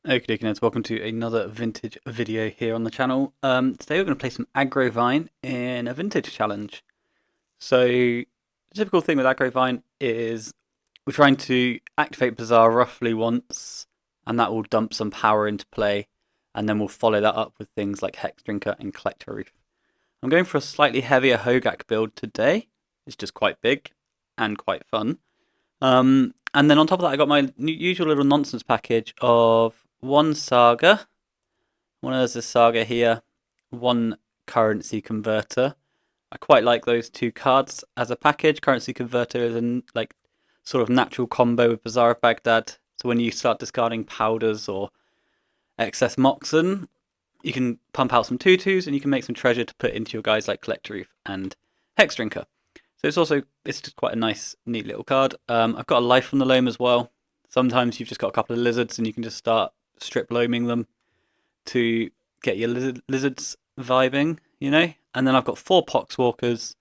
Okay, nerds, welcome to another vintage video here on the channel. Today we're going to play some AggroVine in a vintage challenge. So, the typical thing with AggroVine is we're trying to activate Bazaar roughly once, and that will dump some power into play, and then we'll follow that up with things like Hex Drinker and Collector Reef. I'm going for a slightly heavier Hogak build today. It's just quite big and quite fun. And then on top of that, I got my usual little nonsense package of one Saga. One of a Saga here, one currency converter. I quite like those two cards as a package. Currency converter is a sort of natural combo with Bazaar of Baghdad. So when you start discarding powders or excess Moxen, you can pump out some tutus and you can make some treasure to put into your guys like Collector Reef and Hex Drinker. So it's just quite a nice, neat little card. I've got a Life from the Loam as well. Sometimes you've just got a couple of lizards and you can just start strip loaming them to get your lizards vibing, And then I've got 4 Poxwalkers,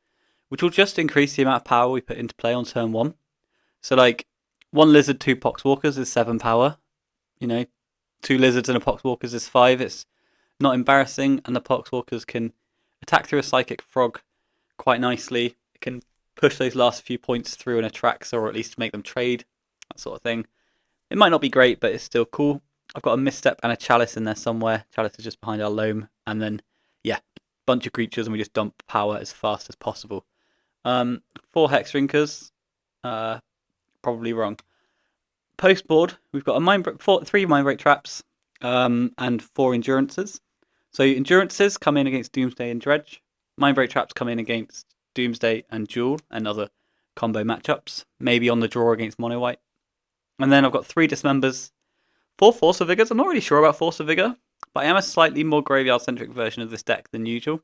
which will just increase the amount of power we put into play on turn 1. So like 1 lizard, 2 Poxwalkers is 7 power. 2 lizards and a Poxwalkers is 5. It's not embarrassing, and the Poxwalkers can attack through a Psychic Frog quite nicely. It can push those last few points through an Atraxa, or at least make them trade, that sort of thing. It might not be great, but it's still cool. I've got a Misstep and a Chalice in there somewhere. Chalice is just behind our Loam, and then, yeah, bunch of creatures, and we just dump power as fast as possible. 4 Hex Drinkers, probably wrong. Post board, we've got a 3 Mindbreak Traps, and 4 Endurances. So Endurances come in against Doomsday and Dredge. Mindbreak Traps come in against Doomsday and Jewel and other combo matchups. Maybe on the draw against Mono White. And then I've got 3 Dismembers, 4 Force of Vigors. I'm not really sure about Force of Vigor, but I am a slightly more graveyard-centric version of this deck than usual.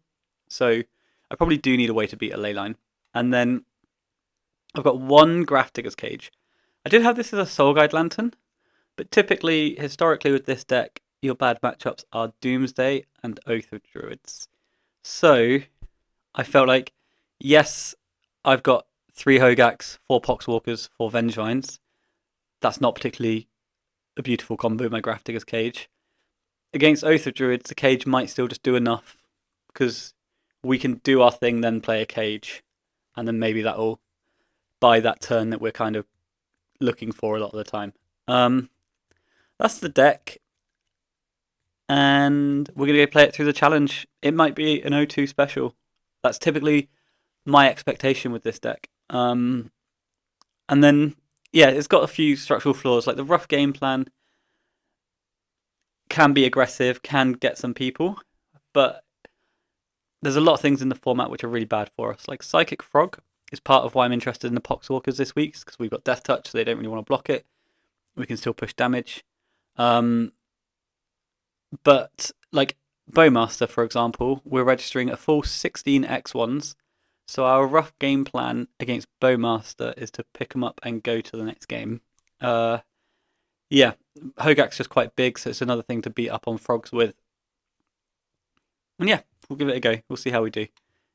So I probably do need a way to beat a Leyline. And then I've got 1 Grafdigger's Cage. I did have this as a Soul Guide Lantern, but typically, historically with this deck, your bad matchups are Doomsday and Oath of Druids. So I felt like, yes, I've got 3 Hogaks, 4 Poxwalkers, 4 Vengevines. That's not particularly a beautiful combo with my Grafdigger's Cage. Against Oath of Druids, the Cage might still just do enough, because we can do our thing, then play a Cage, and then maybe that'll buy that turn that we're kind of looking for a lot of the time. That's the deck, and we're going to go play it through the challenge. It might be an O2 special. That's typically my expectation with this deck. And then, yeah, it's got a few structural flaws, like the rough game plan can be aggressive, can get some people, but there's a lot of things in the format which are really bad for us. Like Psychic Frog is part of why I'm interested in the Poxwalkers this week, because we've got Death Touch, so they don't really want to block it. We can still push damage. But like Bowmaster, for example, we're registering a full 16 X1s. So our rough game plan against Bowmaster is to pick them up and go to the next game. Yeah, Hogak's just quite big, so it's another thing to beat up on frogs with. And yeah, we'll give it a go. We'll see how we do.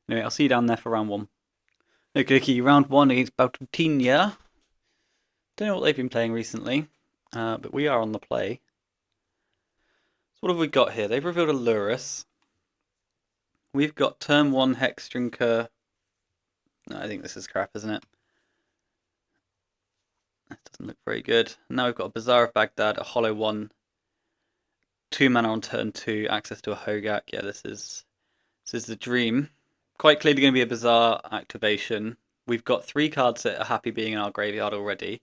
Anyway, I'll see you down there for round 1. Okay, round 1 against Baltutinia. Don't know what they've been playing recently, but we are on the play. So what have we got here? They've revealed a Lurrus. We've got turn 1 Hex Drinker. No, I think this is crap, isn't it? That doesn't look very good. Now we've got a Bazaar of Baghdad, a Hollow 1, 2 mana on turn 2, access to a Hogak. Yeah, this is the dream. Quite clearly going to be a Bazaar activation. We've got 3 cards that are happy being in our graveyard already.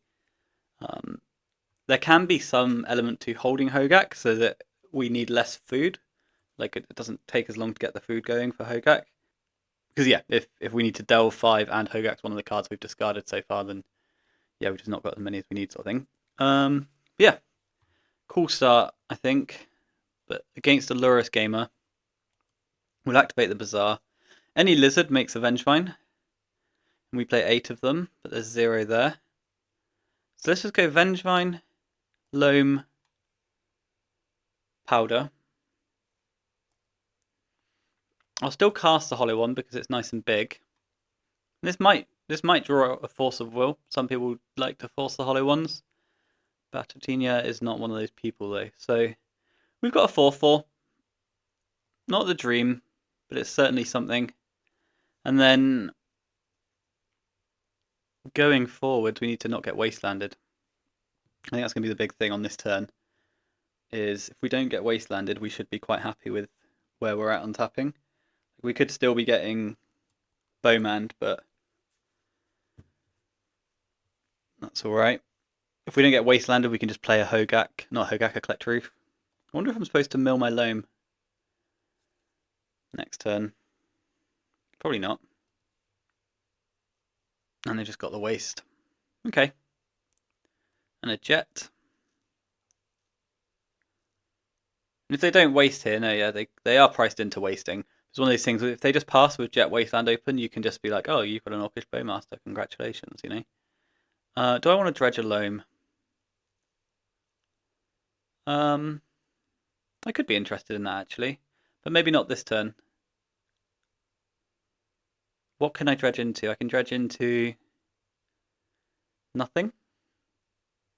There can be some element to holding Hogak so that we need less food. Like it doesn't take as long to get the food going for Hogak. Because yeah, if we need to delve 5 and Hogak's one of the cards we've discarded so far, then yeah, we've just not got as many as we need, sort of thing. Yeah, cool start, I think. But against a Lurrus gamer, we'll activate the Bazaar. Any lizard makes a Vengevine. And we play 8 of them, but there's 0 there. So let's just go Vengevine, Loam, Powder. I'll still cast the Hollow one because it's nice and big. This might draw a Force of Will. Some people like to force the Hollow ones. Batatinha is not one of those people though. So we've got a 4/4. Not the dream, but it's certainly something. And then going forward, we need to not get wastelanded. I think that's going to be the big thing on this turn. Is if we don't get wastelanded, we should be quite happy with where we're at on tapping. We could still be getting bowmanned, but that's alright. If we don't get wastelanded, we can just play a Hogak, not Hogak, a Collect Roof. I wonder if I'm supposed to mill my loam next turn. Probably not. And they just got the waste. Okay. And a jet. And if they don't waste here, no, yeah, they are priced into wasting. It's one of those things, if they just pass with jet wasteland open, you can just be like, oh, you've got an Orcish Bowmaster, congratulations, you know. Do I want to dredge a loam? I could be interested in that actually, but maybe not this turn. What can I dredge into? I can dredge into nothing,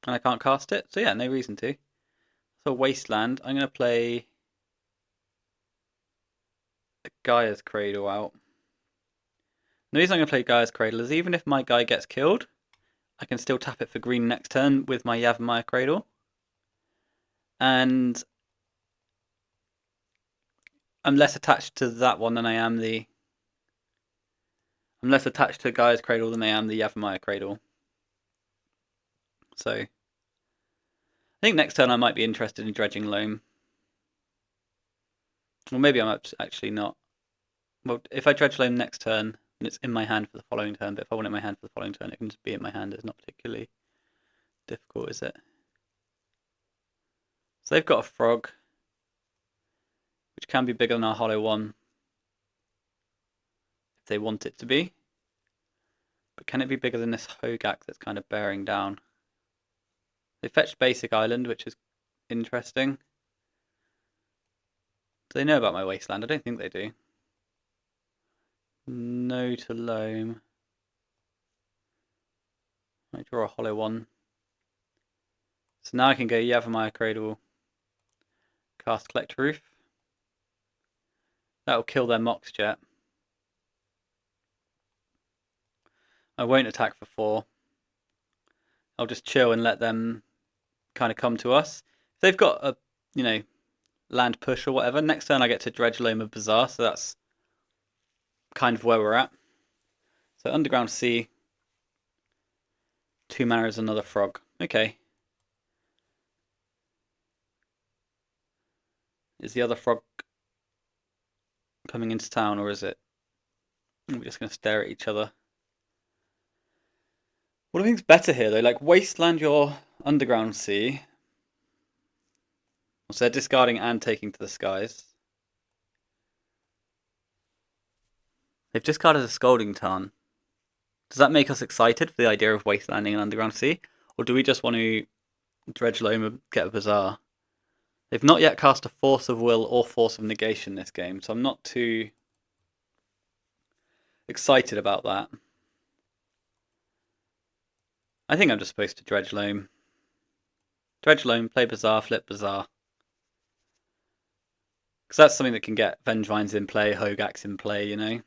and I can't cast it, so yeah, no reason to. So wasteland, I'm going to play a Gaia's Cradle out. The reason I'm going to play Gaia's Cradle is even if my guy gets killed, I can still tap it for green next turn with my Yavimaya Cradle. And I'm less attached to that one than I am the... I'm less attached to Gaia's Cradle than I am the Yavimaya Cradle. So I think next turn I might be interested in dredging loam. Well, maybe I'm actually not. Well, if I dredge loam next turn, and it's in my hand for the following turn, but if I want it in my hand for the following turn, it can just be in my hand. It's not particularly difficult, is it? So they've got a frog, which can be bigger than our hollow one, if they want it to be. But can it be bigger than this Hogak that's kind of bearing down? They fetched Basic Island, which is interesting. Do they know about my wasteland? I don't think they do. No to loam. I draw a hollow one. So now I can go Yavimaya Cradle, cast Collect Roof. That'll kill their Mox Jet. I won't attack for 4. I'll just chill and let them kind of come to us. If they've got a, you know, land push or whatever, next turn I get to dredge loam of Bazaar, so that's kind of where we're at. So Underground Sea, 2 mana is another frog. Okay. Is the other frog coming into town, or is it? We're just going to stare at each other. What do you think's better here, though? Like, wasteland your Underground Sea. So they're discarding and taking to the skies. They've discarded a Scalding Tarn. Does that make us excited for the idea of wastelanding an Underground Sea? Or do we just want to dredge loam and get a Bazaar? They've not yet cast a Force of Will or Force of Negation this game, so I'm not too excited about that. I think I'm just supposed to dredge loam. Dredge loam, play Bazaar, flip Bazaar. Because that's something that can get Vengevines in play, Hogaks in play, you know?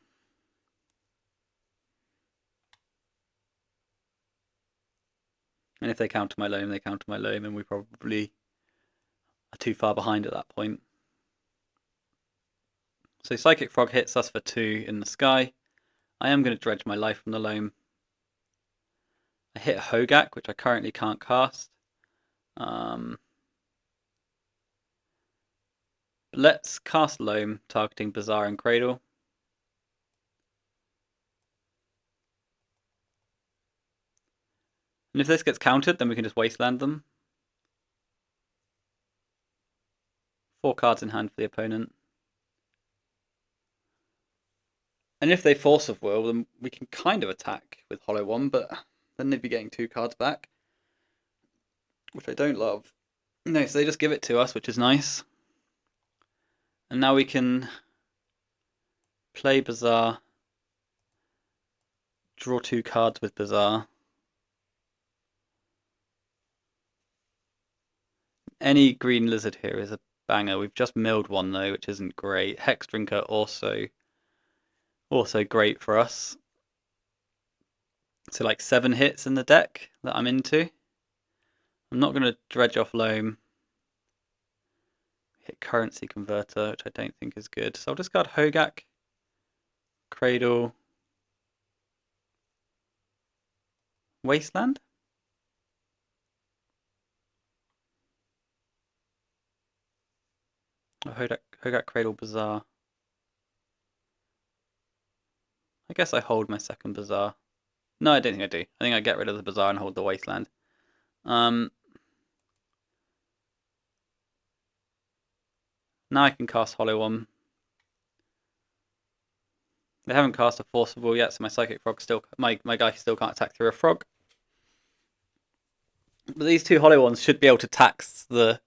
And if they counter my loam, they counter my loam, and we probably are too far behind at that point. So Psychic Frog hits us for 2 in the sky. I am going to dredge my life from the loam. I hit Hogak, which I currently can't cast. Let's cast loam, targeting Bazaar and Cradle. And if this gets countered, then we can just wasteland them. 4 cards in hand for the opponent. And if they Force of Will, then we can kind of attack with Hollow One, but then they'd be getting 2 cards back, which I don't love. No, so they just give it to us, which is nice. And now we can play Bazaar, draw 2 cards with Bazaar. any green lizard here is a banger. We've just milled one though, which isn't great. Hex Drinker also great for us. So like 7 hits in the deck that I'm into. I'm not going to dredge off Loam. Hit Currency Converter, which I don't think is good. So I'll discard Hogak, Cradle, Wasteland. Oh, Hogak, Cradle, Bazaar. I guess I hold my second Bazaar. No, I don't think I do. I think I get rid of the Bazaar and hold the Wasteland. Now I can cast Hollow One. They haven't cast a Forcible yet, so my Psychic Frog still, my guy still can't attack through a frog. But these two Hollow Ones should be able to tax the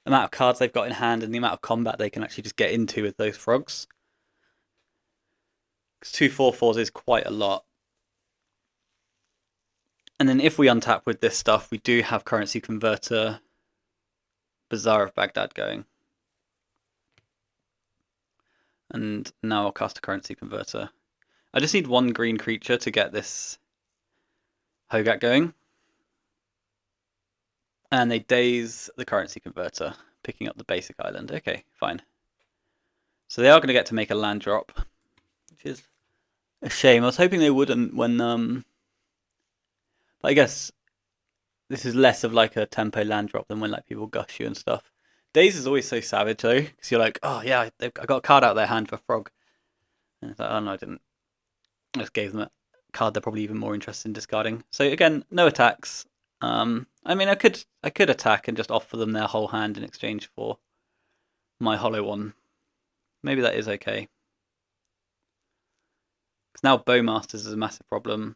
amount of cards they've got in hand and the amount of combat they can actually just get into with those frogs. Because 2 4/4s is quite a lot. And then if we untap with this stuff, we do have Currency Converter, Bazaar of Baghdad going. And now I'll cast a Currency Converter. I just need one green creature to get this Hogak going. And they daze the Currency Converter, picking up the basic island. Okay, fine. So they are going to get to make a land drop, which is a shame. I was hoping they wouldn't when... But I guess this is less of like a tempo land drop than when like people gush you and stuff. Daze is always so savage though, because you're like, oh yeah, I got a card out of their hand for Frog. And it's like, oh no, I didn't. I just gave them a card they're probably even more interested in discarding. So again, no attacks. I mean, I could attack and just offer them their whole hand in exchange for my Hollow One. Maybe that is okay. Because now Bowmasters is a massive problem.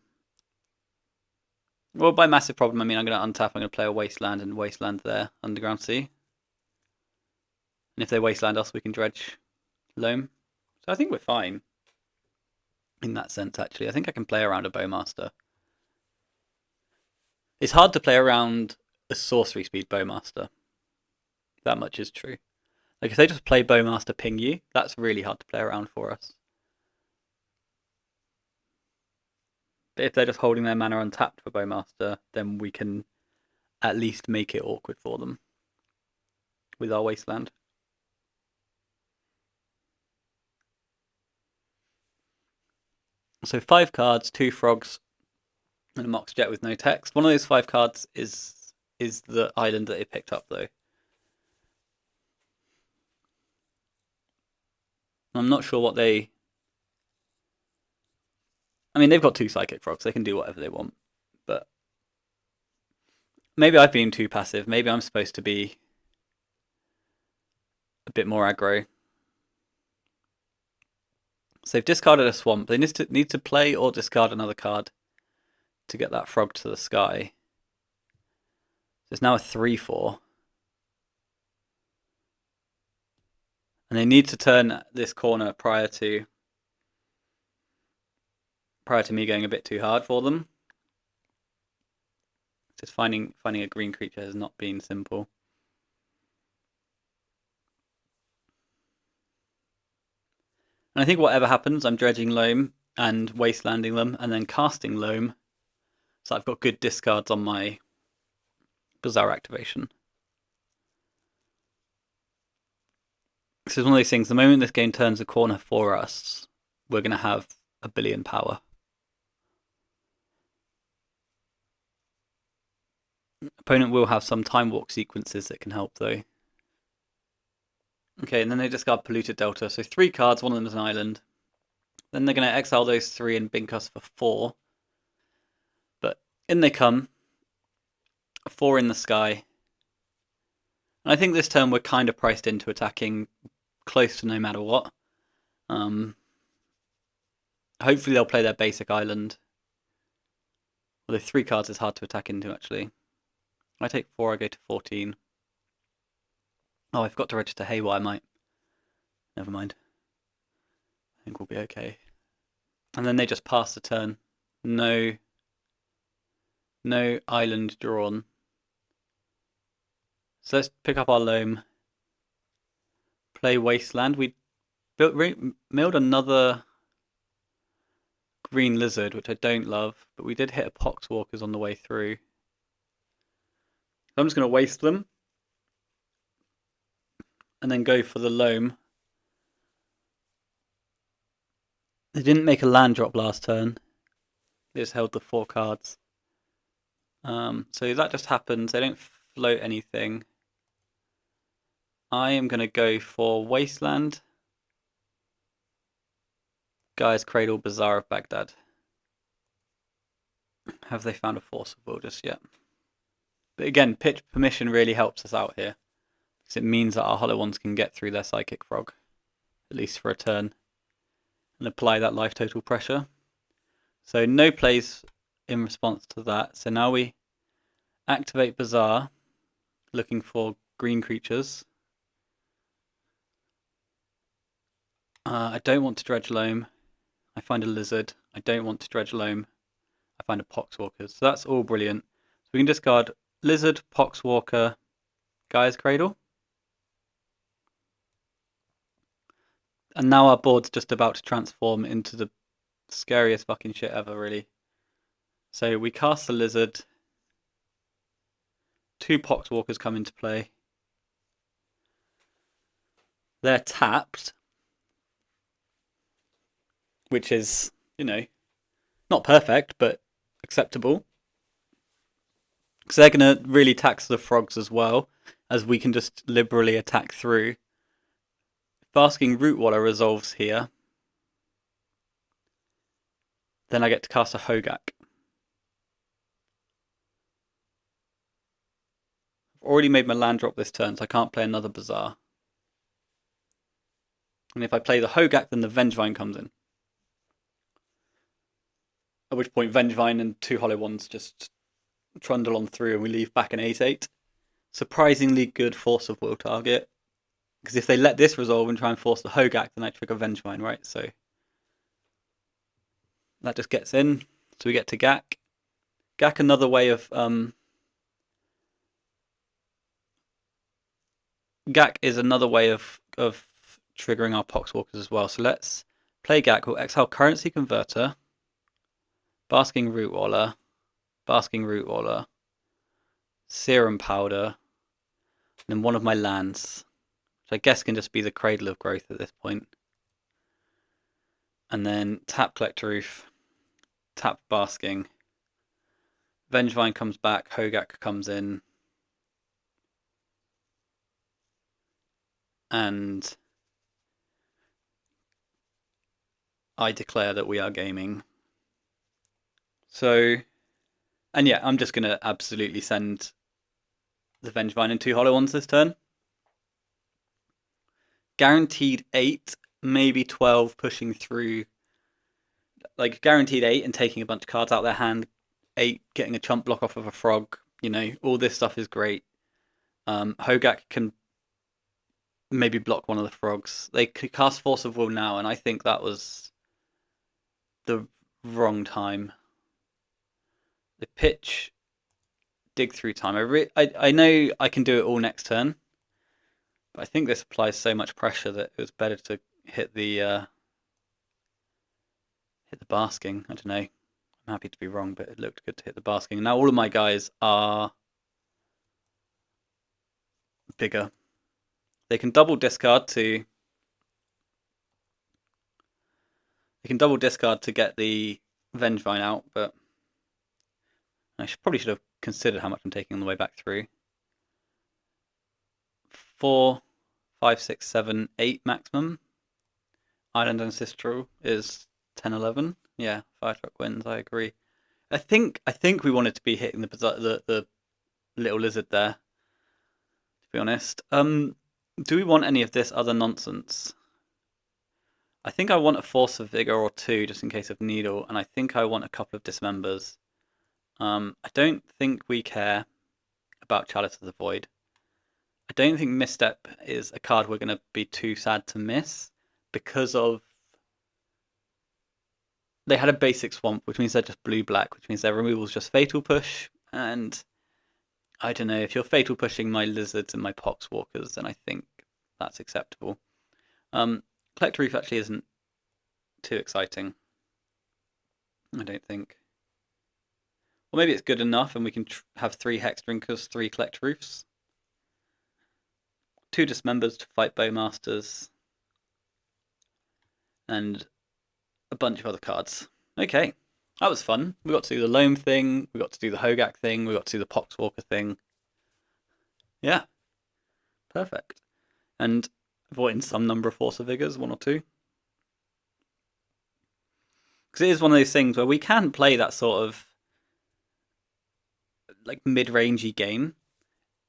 Well, by massive problem, I mean I'm going to untap, I'm going to play a Wasteland and Wasteland their Underground Sea. And if they Wasteland us, we can dredge Loam. So I think we're fine. In that sense, actually. I think I can play around a Bowmaster. It's hard to play around a sorcery speed Bowmaster. That much is true. Like if they just play Bowmaster ping you, that's really hard to play around for us. But if they're just holding their mana untapped for Bowmaster, then we can at least make it awkward for them with our Wasteland. So 5 cards, 2 frogs, and a Mox Jet with no text. One of those 5 cards is the island that it picked up, though. I'm not sure what they... I mean, they've got 2 Psychic Frogs. They can do whatever they want. But maybe I've been too passive. Maybe I'm supposed to be a bit more aggro. So they've discarded a Swamp. They need to play or discard another card to get that frog to the sky. So it's now a 3/4. And they need to turn this corner prior to me going a bit too hard for them. Just finding a green creature has not been simple. And I think whatever happens, I'm dredging Loam and wastelanding them and then casting Loam. So I've got good discards on my Bazaar activation. This is one of those things, the moment this game turns a corner for us, we're going to have a billion power. Opponent will have some time walk sequences that can help though. Okay, and then they discard Polluted Delta, so 3 cards, one of them is an island. Then they're going to exile those 3 and bink us for 4. But in they come. 4 in the sky. And I think this turn we're kind of priced into attacking close to no matter what. Hopefully they'll play their basic island. Although 3 cards is hard to attack into actually. I take 4, I go to 14. Oh, I forgot to register Haywire might. Never mind. I think we'll be okay. And then they just pass the turn. No island drawn. So let's pick up our loam. Play Wasteland. We milled another green lizard, which I don't love, but we did hit a poxwalkers on the way through. So I'm just going to waste them and then go for the loam. They didn't make a land drop last turn. They just held the 4 cards. So that just happens. They don't float anything. I am going to go for Wasteland. Guys, Cradle, Bazaar of Baghdad. Have they found a Force of Will just yet? But again, pitch permission really helps us out here, because it means that our hollow ones can get through their Psychic Frog, at least for a turn, and apply that life total pressure. So no plays in response to that. So now we activate Bazaar, looking for green creatures. I don't want to dredge loam. I find a lizard. I don't want to dredge loam. I find a poxwalker. So that's all brilliant. So we can discard lizard, poxwalker, Gaia's Cradle. And now our board's just about to transform into the scariest fucking shit ever, really. So we cast the lizard. 2 poxwalkers come into play. They're tapped, which is, you know, not perfect, but acceptable. Because they're going to really tax the frogs as well, as we can just liberally attack through. If Basking Rootwaller resolves here, then I get to cast a Hogak. I've already made my land drop this turn, so I can't play another Bazaar. And if I play the Hogak, then the Vengevine comes in. At which point Vengevine and 2 hollow ones just trundle on through and we leave back an 8/8. Surprisingly good Force of Will target. Because if they let this resolve and try and force the Hogak, then I trigger Vengevine, right? So that just gets in. So we get to Gak. Gak, another way of... Gak is another way of triggering our Poxwalkers as well. So let's play Gak. We'll exile Currency Converter, Basking Rootwaller, Serum Powder, and then one of my lands, which I guess can just be the Cradle of Growth at this point. And then tap Collector Roof, tap Basking. Vengevine comes back, Hogak comes in. And I declare that we are gaming. So, and yeah, I'm just going to absolutely send the Vengevine and 2 hollow ones this turn. Guaranteed 8, maybe 12 pushing through. Like, guaranteed 8 and taking a bunch of cards out of their hand. 8 getting a chump block off of a frog. You know, all this stuff is great. Hogak can maybe block one of the frogs. They could cast Force of Will now, and I think that was the wrong time. The pitch, dig through time. I know I can do it all next turn, but I think this applies so much pressure that it was better to hit the Basking. I don't know. I'm happy to be wrong, but it looked good to hit the Basking. Now all of my guys are bigger. They can double discard to get the Vengevine out, but I probably should have considered how much I'm taking on the way back through. 4, 5, 6, 7, 8 maximum. Island Ancestral is 10, 11. Yeah, Fire Truck wins. I agree. I think we wanted to be hitting the little lizard there. To be honest, do we want any of this other nonsense? I think I want a Force of Vigor or 2 just in case of Needle, and I think I want a couple of Dismembers. I don't think we care about Chalice of the Void. I don't think Misstep is a card we're going to be too sad to miss because of... They had a basic Swamp, which means they're just blue-black, which means their removal is just Fatal Push, and I don't know, if you're fatal pushing my lizards and my poxwalkers, then I think that's acceptable. Collect Reef actually isn't too exciting, I don't think. Or maybe it's good enough and we can have 3 Hex Drinkers, 3 Collect Roofs. 2 Dismembers to fight Bowmasters. And a bunch of other cards. Okay, that was fun. We got to do the Loam thing, we got to do the Hogak thing, we got to do the Poxwalker thing. Yeah, perfect. And brought in some number of Force of Vigors, 1 or 2. Because it is one of those things where we can play that sort of like mid-rangey game.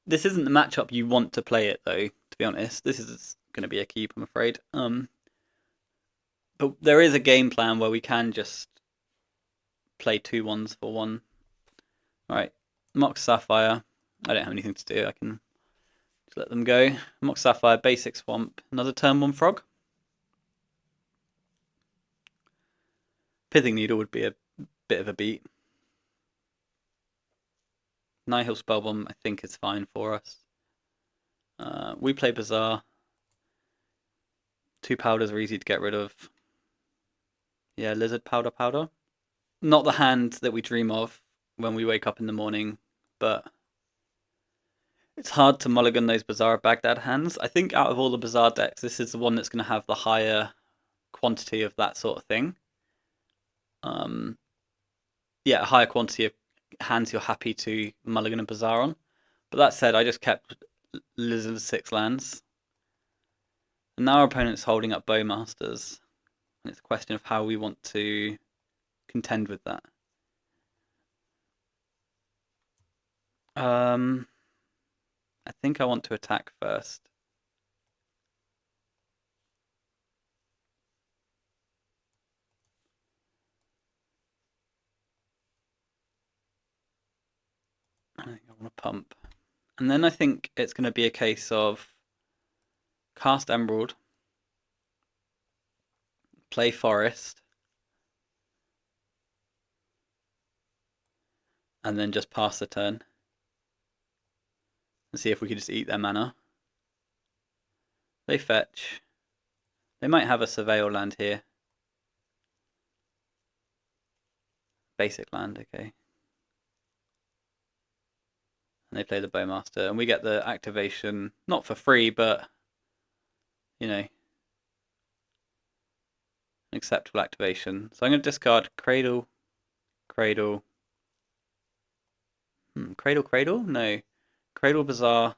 This isn't the matchup you want to play it though, to be honest. This is going to be a keep, I'm afraid. But there is a game plan where we can just play 2 1s for 1. Alright, Mox Sapphire. I don't have anything to do, I can just let them go. Mox Sapphire, basic swamp, another turn 1 frog. Pithing Needle would be a bit of a beat. Nihil Spellbomb I think is fine for us. We play Bazaar. 2 powders are easy to get rid of. Yeah, Lizard powder. Not the hand that we dream of when we wake up in the morning, but it's hard to mulligan those Bazaar Baghdad hands. I think out of all the Bazaar decks, this is the one that's going to have the higher quantity of that sort of thing. Yeah, a higher quantity of hands you're happy to mulligan and Bazaar on. But that said, I just kept Lizard 6 lands. And now our opponent's holding up Bowmasters. And it's a question of how we want to contend with that. I think I want to attack first. I think I want to pump. And then I think it's going to be a case of cast Emerald, play Forest, and then just pass the turn. And see if we could just eat their mana. They fetch. They might have a Surveil land here. Basic land, okay. And they play the Bowmaster, and we get the activation, not for free, but, you know, an acceptable activation. So I'm going to discard Cradle, Cradle. Cradle? No. Cradle, Bazaar.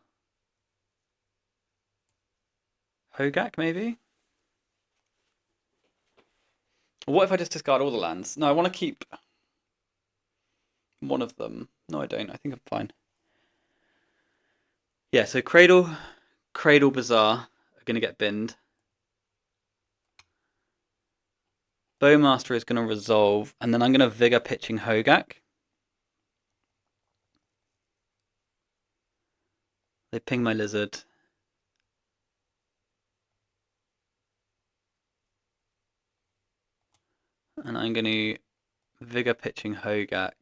Hogak, maybe? What if I just discard all the lands? No, I want to keep one of them. No, I don't. I think I'm fine. Yeah, so Cradle, Bazaar are going to get binned. Bowmaster is going to resolve, and then I'm going to Vigor pitching Hogak. They ping my Lizard. And I'm going to Vigor pitching Hogak.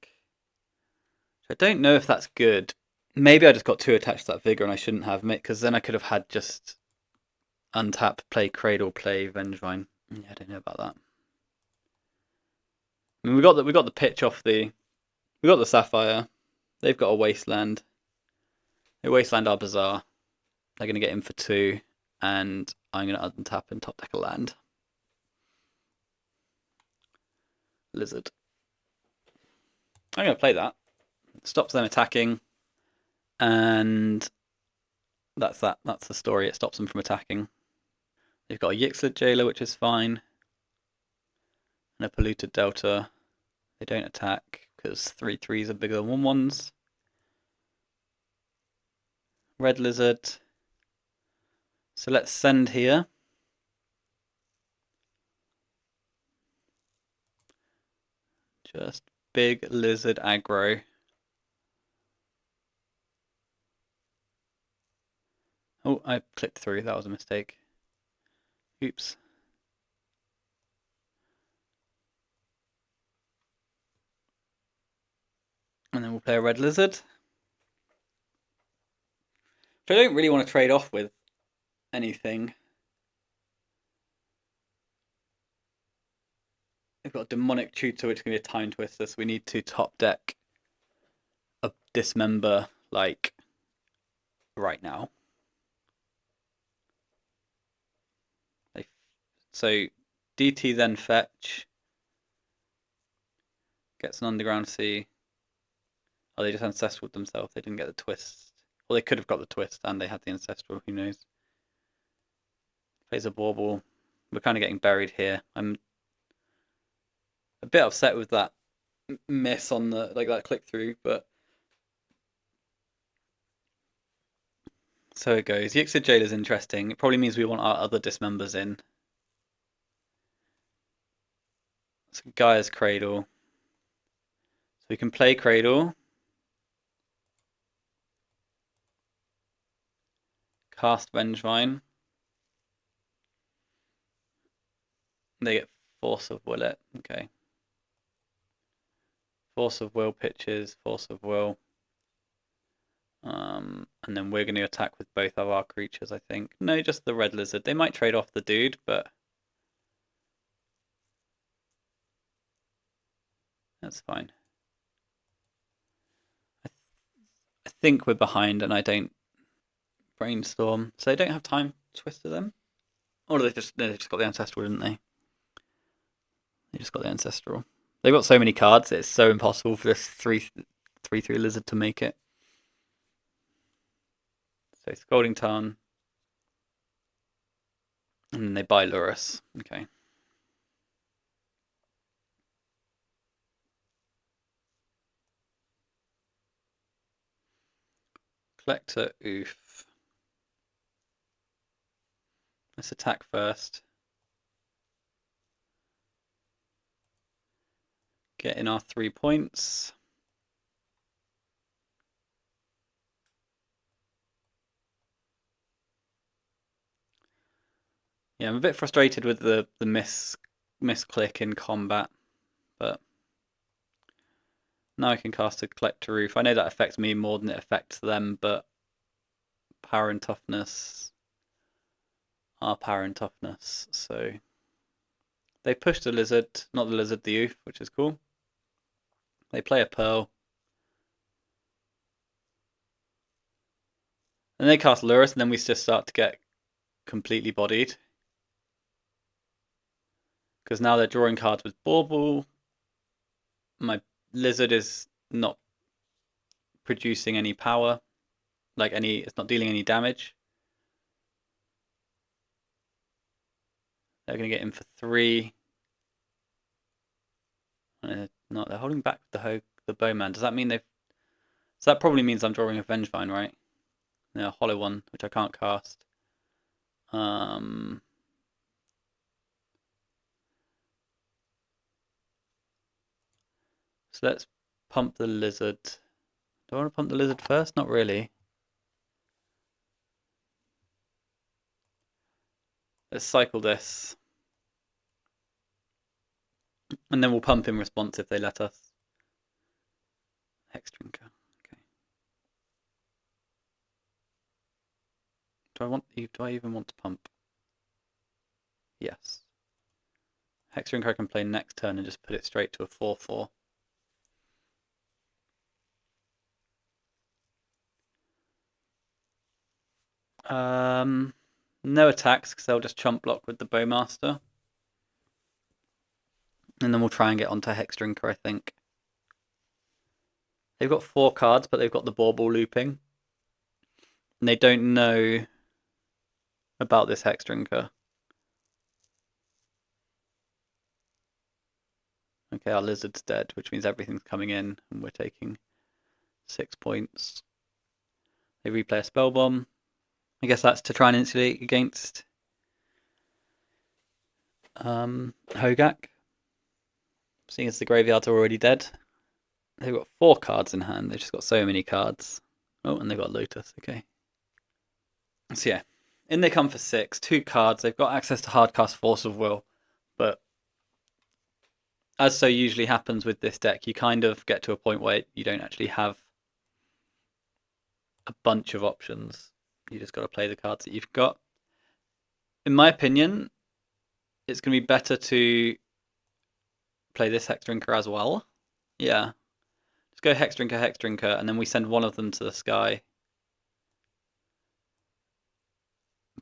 I don't know if that's good. Maybe I just got too attached to that Vigor and I shouldn't have, because then I could have had just untap, play Cradle, play Vengevine. Yeah, I don't know about that. I mean, we got the pitch off the. We got the Sapphire. They've got a Wasteland. They Wasteland our Bazaar. They're going to get in for 2, and I'm going to untap and top deck a land. Lizard. I'm going to play that. Stops them attacking, and that's that. That's the story. It stops them from attacking. They've got a Yixlid Jailer, which is fine, and a Polluted Delta. They don't attack because 3/3s are bigger than 1/1s. Red Lizard. So let's send here. Just big Lizard aggro. Oh, I clicked through. That was a mistake. Oops. And then we'll play a Red Lizard. I don't really want to trade off with anything. We've got a Demonic Tutor, which is going to be a Time Twister, so we need to top deck a Dismember, like, right now. So DT then fetch, gets an Underground Sea. Oh, they just Ancestral themselves, they didn't get the twist. Well, they could have got the twist and they had the Ancestral, who knows. Plays a Bauble. We're kind of getting buried here. I'm a bit upset with that miss on the, like, that click through, but so it goes. Yixid Jailer is interesting. It probably means we want our other Dismembers in. So Gaia's Cradle. So we can play Cradle. Cast Vengevine. They get Force of Will it. Okay. Force of Will pitches, Force of Will. And then we're going to attack with both of our creatures, I think. No, just the red lizard. They might trade off the dude, but that's fine. I think we're behind and I don't brainstorm. So they don't have time to twister them? Or they just got the Ancestral, didn't they? They just got the Ancestral. They've got so many cards, it's so impossible for this 3/3 lizard to make it. So Scalding Tarn. And then they buy Lurrus. Okay. Collector, oof. Let's attack first. Get in our 3 points. Yeah, I'm a bit frustrated with the misclick in combat, but now I can cast a Collector Roof. I know that affects me more than it affects them, but power and toughness are power and toughness, so they push the lizard, not the lizard, the oof, which is cool. They play a Pearl. And they cast Lurrus, and then we just start to get completely bodied. Because now they're drawing cards with Bauble. My lizard is not producing any power. Like it's not dealing any damage. They're going to get in for 3. No, they're holding back the Bowman. Does that mean they've... So that probably means I'm drawing a Vengevine, right? No, a hollow one, which I can't cast. So let's pump the lizard. Do I want to pump the lizard first? Not really. Let's cycle this. And then we'll pump in response if they let us. Hex Drinker. Okay. Do I even want to pump? Yes. Hex Drinker I can play next turn and just put it straight to a 4/4. No attacks because they'll just chump block with the Bowmaster. And then we'll try and get onto Hex Drinker, I think. They've got 4 cards, but they've got the Bauble looping. And they don't know about this Hex Drinker. Okay, our lizard's dead, which means everything's coming in, and we're taking 6 points. They replay a Spell Bomb. I guess that's to try and insulate against Hogak. Seeing as the graveyards are already dead. They've got 4 cards in hand. They've just got so many cards. Oh, and they've got Lotus. Okay. So yeah, in they come for 6. 2 cards. They've got access to hardcast Force of Will. But as so usually happens with this deck, you kind of get to a point where you don't actually have a bunch of options. You just got to play the cards that you've got. In my opinion, it's going to be better to play this Hex Drinker as well. Yeah. Just go Hex Drinker, and then we send one of them to the sky.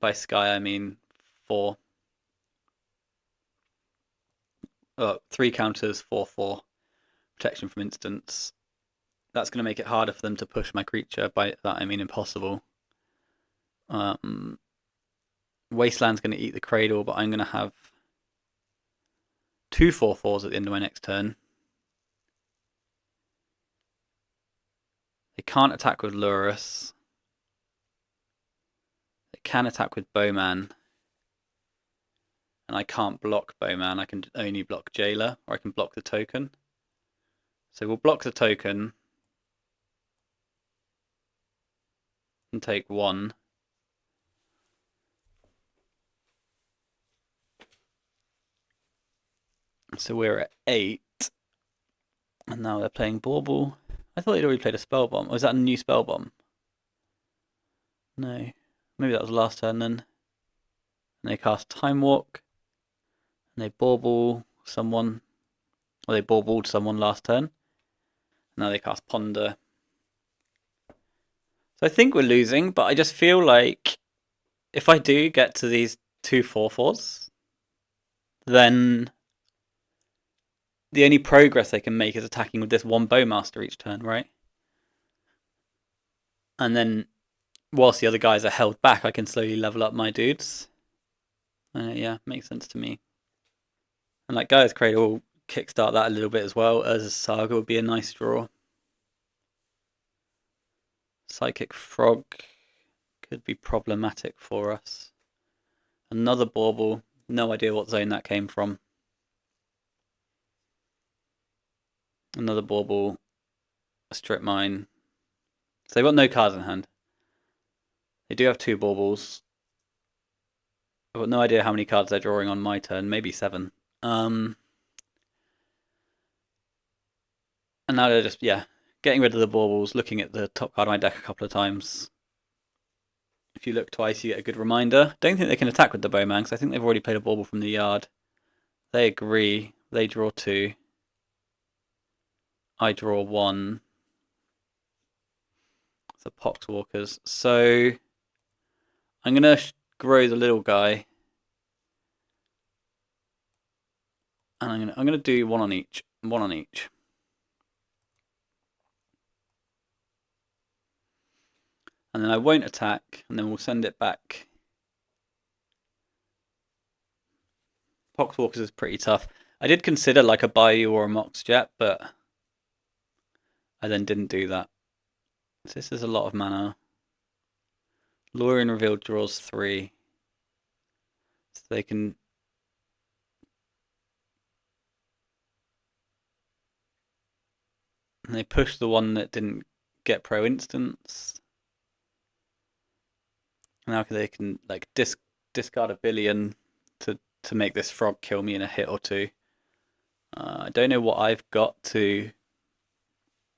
By sky, I mean 4. 3 counters, 4/4. Protection from instants. That's going to make it harder for them to push my creature. By that, I mean impossible. Wasteland's going to eat the Cradle, but I'm going to have 2 4/4s at the end of my next turn. They can't attack with Lurus. They can attack with Bowman. And I can't block Bowman, I can only block Jailer, or I can block the token. So we'll block the token and take 1. So we're at 8. And now they're playing Bauble. I thought they'd already played a Spell Bomb. Was that a new Spell Bomb? No. Maybe that was last turn then. And they cast Time Walk. And they Bauble someone. Or they Baubled someone last turn. Now they cast Ponder. So I think we're losing, but I just feel like if I do get to these 2 4/4s, then the only progress they can make is attacking with this 1 Bowmaster each turn, right? And then whilst the other guys are held back, I can slowly level up my dudes. Yeah, makes sense to me. And like Gaia's Cradle will kickstart that a little bit as well, as Saga would be a nice draw. Psychic Frog could be problematic for us. Another Bauble, no idea what zone that came from. Another Bauble, a Strip Mine. So they've got no cards in hand. They do have 2 Baubles. I've got no idea how many cards they're drawing on my turn, maybe 7. And now they're just, getting rid of the Baubles, looking at the top card of my deck a couple of times. If you look twice, you get a good reminder. Don't think they can attack with the Bowman, because I think they've already played a Bauble from the yard. They agree. They draw 2. I draw 1. The Poxwalkers. So I'm going to grow the little guy. And I'm going to do 1 on each. 1 on each. And then I won't attack, and then we'll send it back. Poxwalkers is pretty tough. I did consider like a Bayou or a Moxjet, but I then didn't do that. So this is a lot of mana. Lure Revealed draws 3. So they can... And they push the one that didn't get pro instants. Now they can like discard a billion to make this frog kill me in a hit or 2. I don't know what I've got to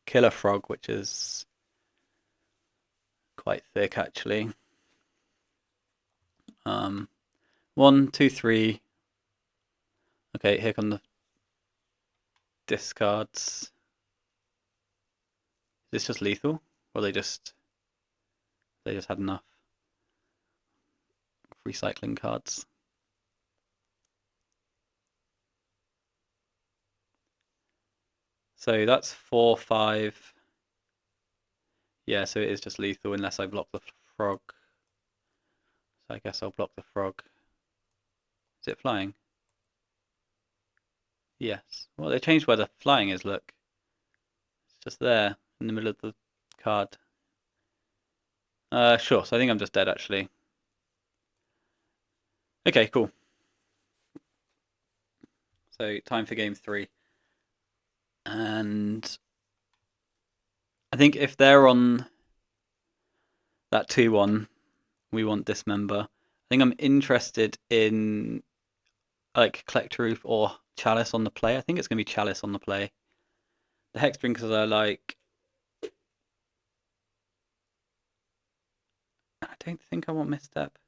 kill a frog, which is quite thick actually. 1, 2, 3. Okay, here come the discards. Is this just lethal? Or they just had enough recycling cards? So that's 4, 5. Yeah, so it is just lethal unless I block the frog. So I guess I'll block the frog. Is it flying? Yes. Well, they changed where the flying is, look. It's just there in the middle of the card. Sure, so I think I'm just dead actually. Okay, cool. So time for game 3. And I think if they're on that 2-1, we want Dismember. I think I'm interested in like Collector Roof or Chalice on the play. I think it's going to be Chalice on the play. The Hex Drinkers are like... don't think I want misstep.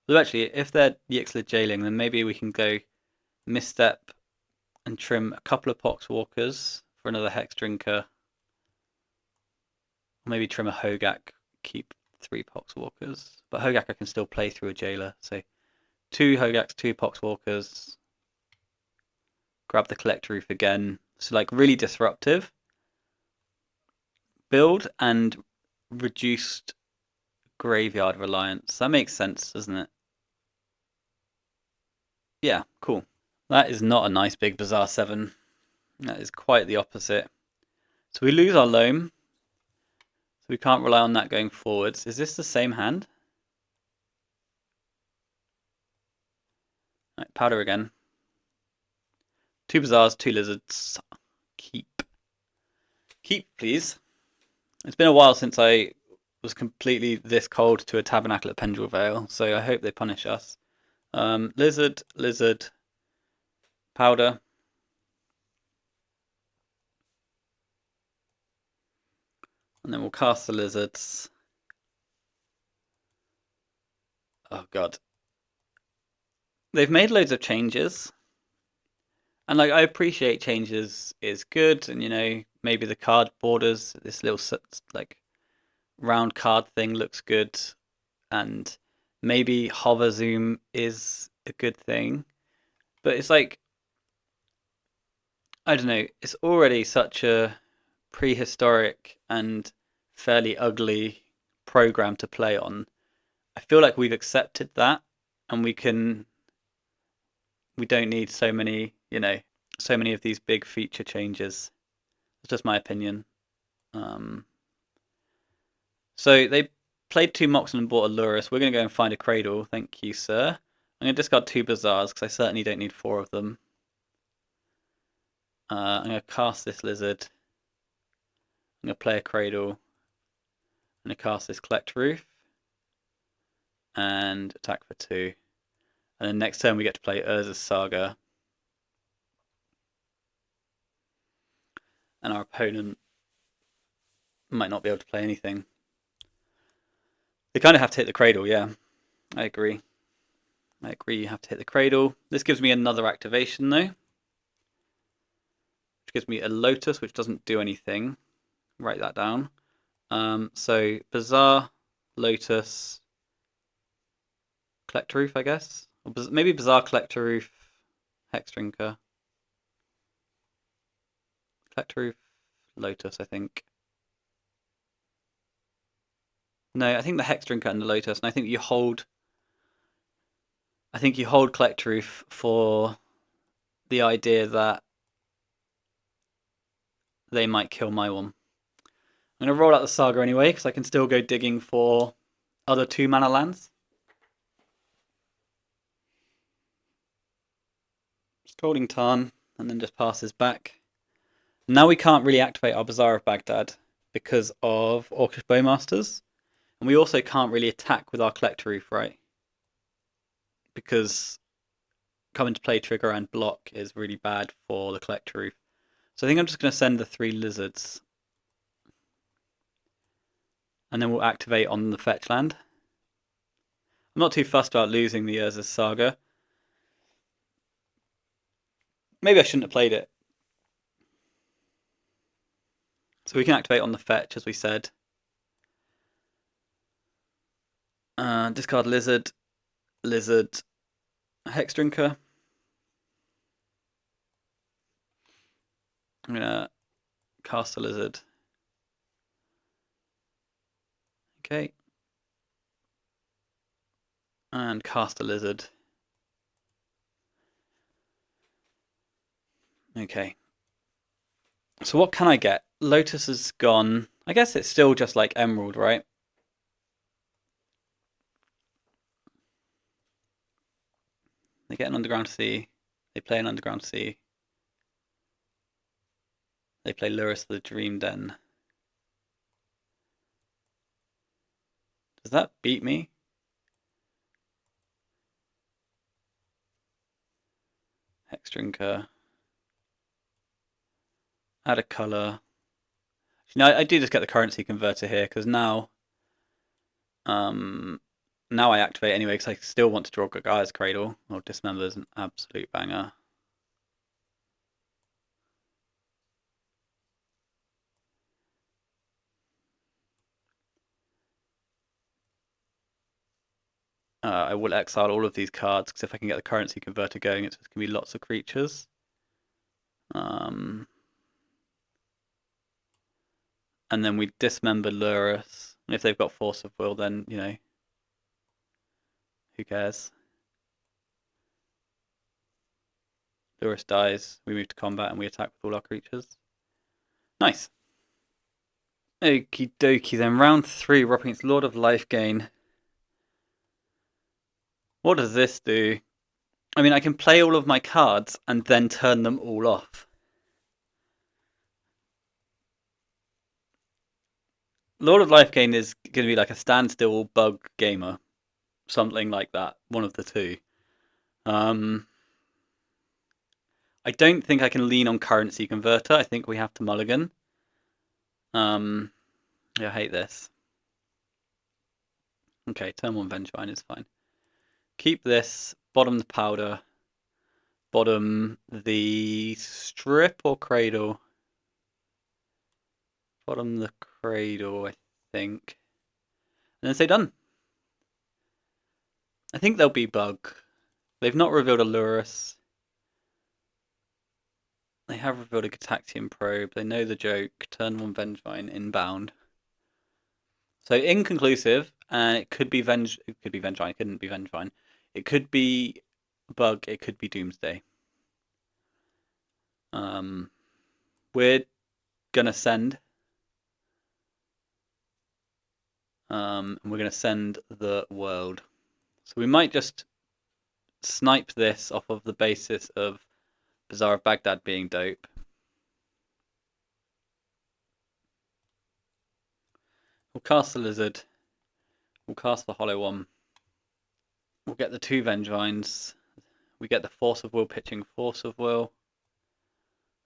Well, actually, if they're Yixlid jailing, then maybe we can go misstep and trim a couple of Poxwalkers for another Hex Drinker. Or maybe trim a Hogak, keep 3 Poxwalkers. But Hogak I can still play through a jailer, so 2 Hogaks, 2 Poxwalkers. Grab the Collect Roof again. So like really disruptive build and reduced graveyard reliance. That makes sense, doesn't it? Yeah, cool. That is not a nice big Bazaar 7. That is quite the opposite. So we lose our loam. So we can't rely on that going forwards. Is this the same hand? Right, powder again. 2 Bazaars, 2 Lizards. Keep. Keep, please. It's been a while since I was completely this cold to a Tabernacle at Pendrell Vale, so I hope they punish us. Lizard, Lizard, powder. And then we'll cast the lizards. Oh god. They've made loads of changes. And like I appreciate changes is good, and you know, maybe the card borders, this little like round card thing looks good, and maybe hover zoom is a good thing. But it's like, I don't know, it's already such a prehistoric and fairly ugly program to play on. I feel like we've accepted that, and we don't need so many, you know, so many of these big feature changes. It's just my opinion. So they played 2 Moxen and bought a Lurus. We're going to go and find a Cradle. Thank you, sir. I'm going to discard 2 Bazaars because I certainly don't need 4 of them. I'm going to cast this Lizard. I'm going to play a Cradle. I'm going to cast this Collect Roof. And attack for 2. And then next turn we get to play Urza's Saga. And our opponent might not be able to play anything. They kind of have to hit the Cradle, yeah. I agree. I agree, you have to hit the Cradle. This gives me another activation though. Which gives me a Lotus, which doesn't do anything. Write that down. So Bazaar, Lotus, Collector Roof, I guess. Or maybe Bazaar, Collector Roof, Hex Drinker. Collector Roof, Lotus, I think. No, I think the Hex Drinker and the Lotus, and I think you hold Collector Roof for the idea that they might kill my one. I'm going to roll out the Saga anyway, because I can still go digging for other 2 mana lands. Scalding Tarn, and then just passes back. Now we can't really activate our Bazaar of Baghdad because of Orcish Bowmasters. And we also can't really attack with our Collector Roof, right? Because coming to play trigger and block is really bad for the Collector Roof. So I think I'm just going to send the 3 Lizards. And then we'll activate on the fetch land. I'm not too fussed about losing the Urza's Saga. Maybe I shouldn't have played it. So we can activate on the fetch, as we said. Discard Lizard, Lizard, Hex Drinker. I'm going to cast a Lizard. Okay. And cast a Lizard. Okay. So what can I get? Lotus is gone. I guess it's still just like Emerald, right? They get an Underground Sea. They play an Underground Sea. They play Lurus the Dream Den. Does that beat me? Hex Drinker. Add a colour. I do just get the currency converter here, because now Now I activate anyway because I still want to draw Gaia's Cradle. Or Dismember is an absolute banger. I will exile all of these cards because if I can get the currency converter going, it's going to be lots of creatures. And then we dismember Lurus. And if they've got Force of Will, then, you know, who cares? Lurus dies, we move to combat, and we attack with all our creatures. Nice. Okie dokie then. Round 3, we're up against Lord of Lifegain. What does this do? I mean, I can play all of my cards and then turn them all off. Lord of Lifegain is going to be like a standstill bug gamer. Something like that. One of the two. I don't think I can lean on currency converter. I think we have to mulligan. Yeah, I hate this. Okay, turn 1 Vengevine is fine. Keep this. Bottom the powder. Bottom the strip or cradle? Bottom the cradle, I think. And then say done. I think they'll be bug. They've not revealed a Lurus. They have revealed a Gataxian Probe. They know the joke. Turn 1 Vengevine inbound. So inconclusive, and it could be Vengevine. It couldn't be Vengevine. It could be bug. It could be Doomsday. We're gonna send. And we're gonna send the world. So we might just snipe this off of the basis of Bazaar of Baghdad being dope. We'll cast the Lizard. We'll cast the Hollow One. We'll get the 2 Vengevines. We get the Force of Will pitching Force of Will.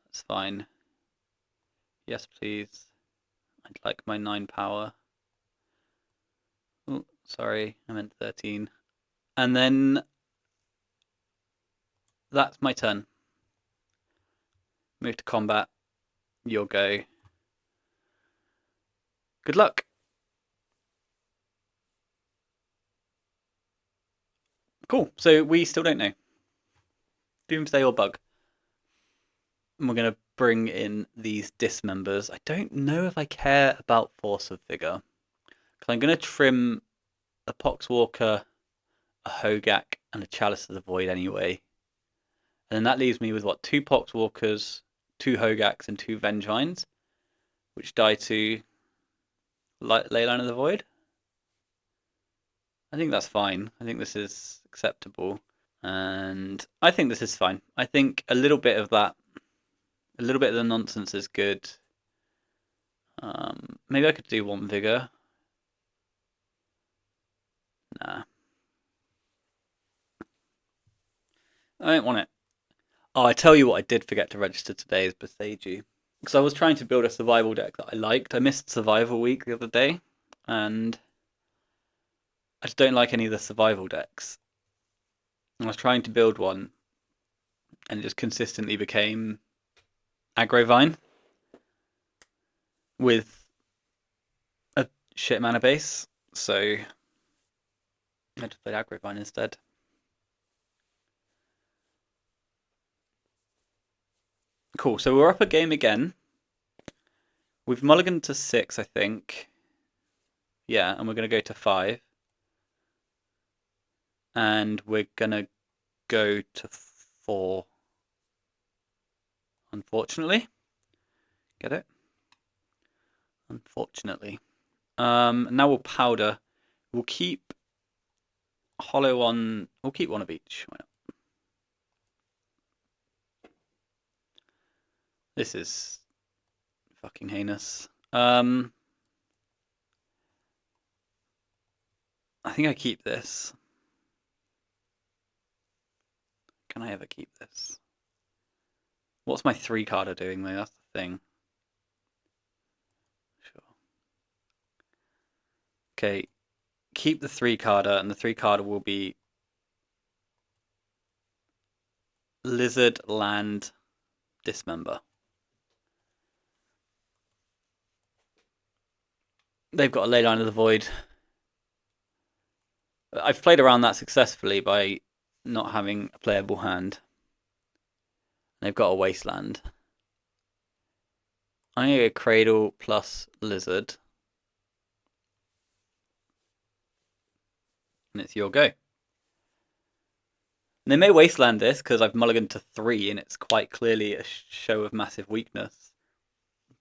That's fine. Yes, please. I'd like my 9 power. Oh, sorry, I meant 13. And then that's my turn. Move to combat. Your go. Good luck. Cool. So we still don't know. Doomsday or bug. And we're going to bring in these dismembers. I don't know if I care about Force of Vigor. Because I'm going to trim a Poxwalker, a Hogak, and a Chalice of the Void anyway. And then that leaves me with, what, 2 Poxwalkers, 2 Hogaks, and 2 Vengevines, which die to Leyline of the Void. I think that's fine. I think this is acceptable. And I think this is fine. I think a little bit of that, a little bit of the nonsense is good. Maybe I could do 1 Vigor. Nah. I don't want it. Oh, I tell you what I did forget to register today is Beseiju. Because I was trying to build a survival deck that I liked. I missed Survival Week the other day. And I just don't like any of the survival decks. I was trying to build one. And it just consistently became AggroVine. With a shit mana base. So I just played AggroVine instead. Cool, so we're up a game again. We've mulliganed to 6, I think. Yeah, and we're going to go to 5. And we're going to go to 4. Unfortunately. Get it? Unfortunately. Now we'll powder. We'll keep Hollow on. We'll keep 1 of each. Why not? This is fucking heinous. I think I keep this. Can I ever keep this? What's my 3-carder doing though? That's the thing. Sure. Okay. keep the 3-carder, and the 3-carder will be Lizard, Land, Dismember. They've got a Leyline of the Void. I've played around that successfully by not having a playable hand. They've got a Wasteland. I'm going to go Cradle plus Lizard. And it's your go. And they may Wasteland this because I've mulliganed to 3 and it's quite clearly a show of massive weakness.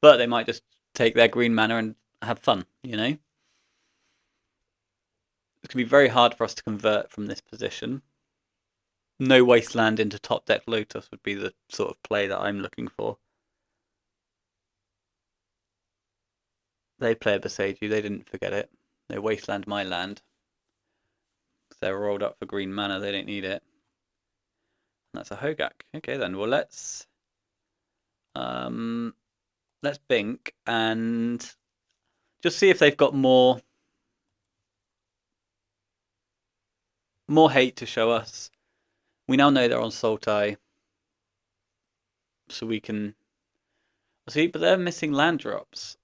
But they might just take their green mana and have fun, you know? It's going to be very hard for us to convert from this position. No Wasteland into top deck Lotus would be the sort of play that I'm looking for. They play a Boseiju, they didn't forget it. They Wasteland my land. They're rolled up for green mana, they don't need it. And that's a Hogak. Okay then, well let's Bink and just see if they've got more hate to show us. We now know they're on Sultai, so we can see, but they're missing land drops.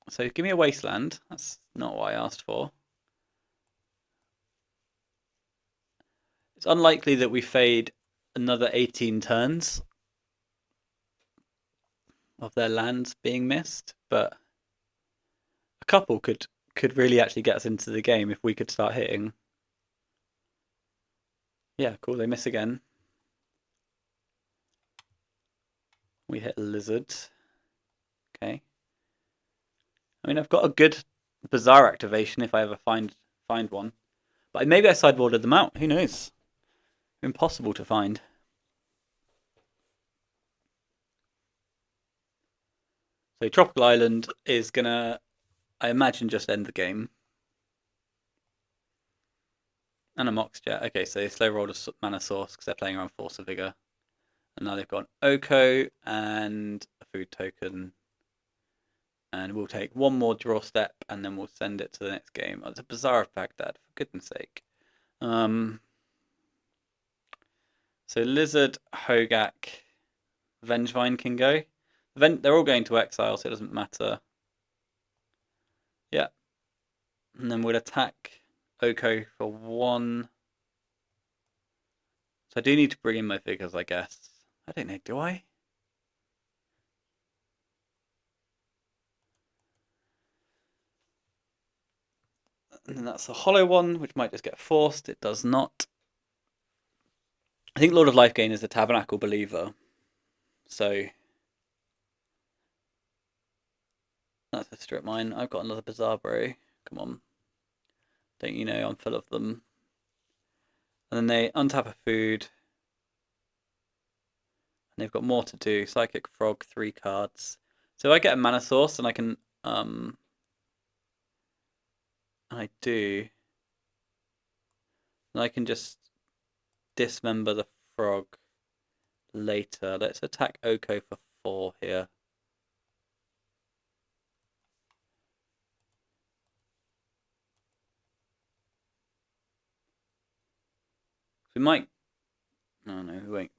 So give me a Wasteland. That's not what I asked for. It's unlikely that we fade another 18 turns of their lands being missed, but a couple could really actually get us into the game if we could start hitting. Yeah, cool, they miss again. We hit a Lizard. Okay. I mean, I've got a good Bazaar activation if I ever find one. But maybe I sideboarded them out, who knows? Impossible to find. So Tropical Island is gonna, I imagine, just end the game. And a Moxjet. Okay, so they slow rolled a mana source because they're playing around Force of Vigor. And now they've got an Oko and a food token. And we'll take one more draw step and then we'll send it to the next game. Oh, it's a Bazaar of Baghdad, for goodness sake. So Lizard, Hogak, Vengevine can go. They're all going to exile, so it doesn't matter. Yeah. And then we'll attack Oko for 1. So I do need to bring in my figures, I guess. I don't know, do I? And then that's a hollow one, which might just get forced. It does not. I think Lord of Lifegain is a Tabernacle Believer. So that's a strip mine. I've got another Bazaar, bro. Come on. Don't you know I'm full of them. And then they untap a food. And they've got more to do. Psychic Frog, 3 cards. So I get a mana source and I can I do. And I can just dismember the frog later. Let's attack Oko for 4 here. We might. No,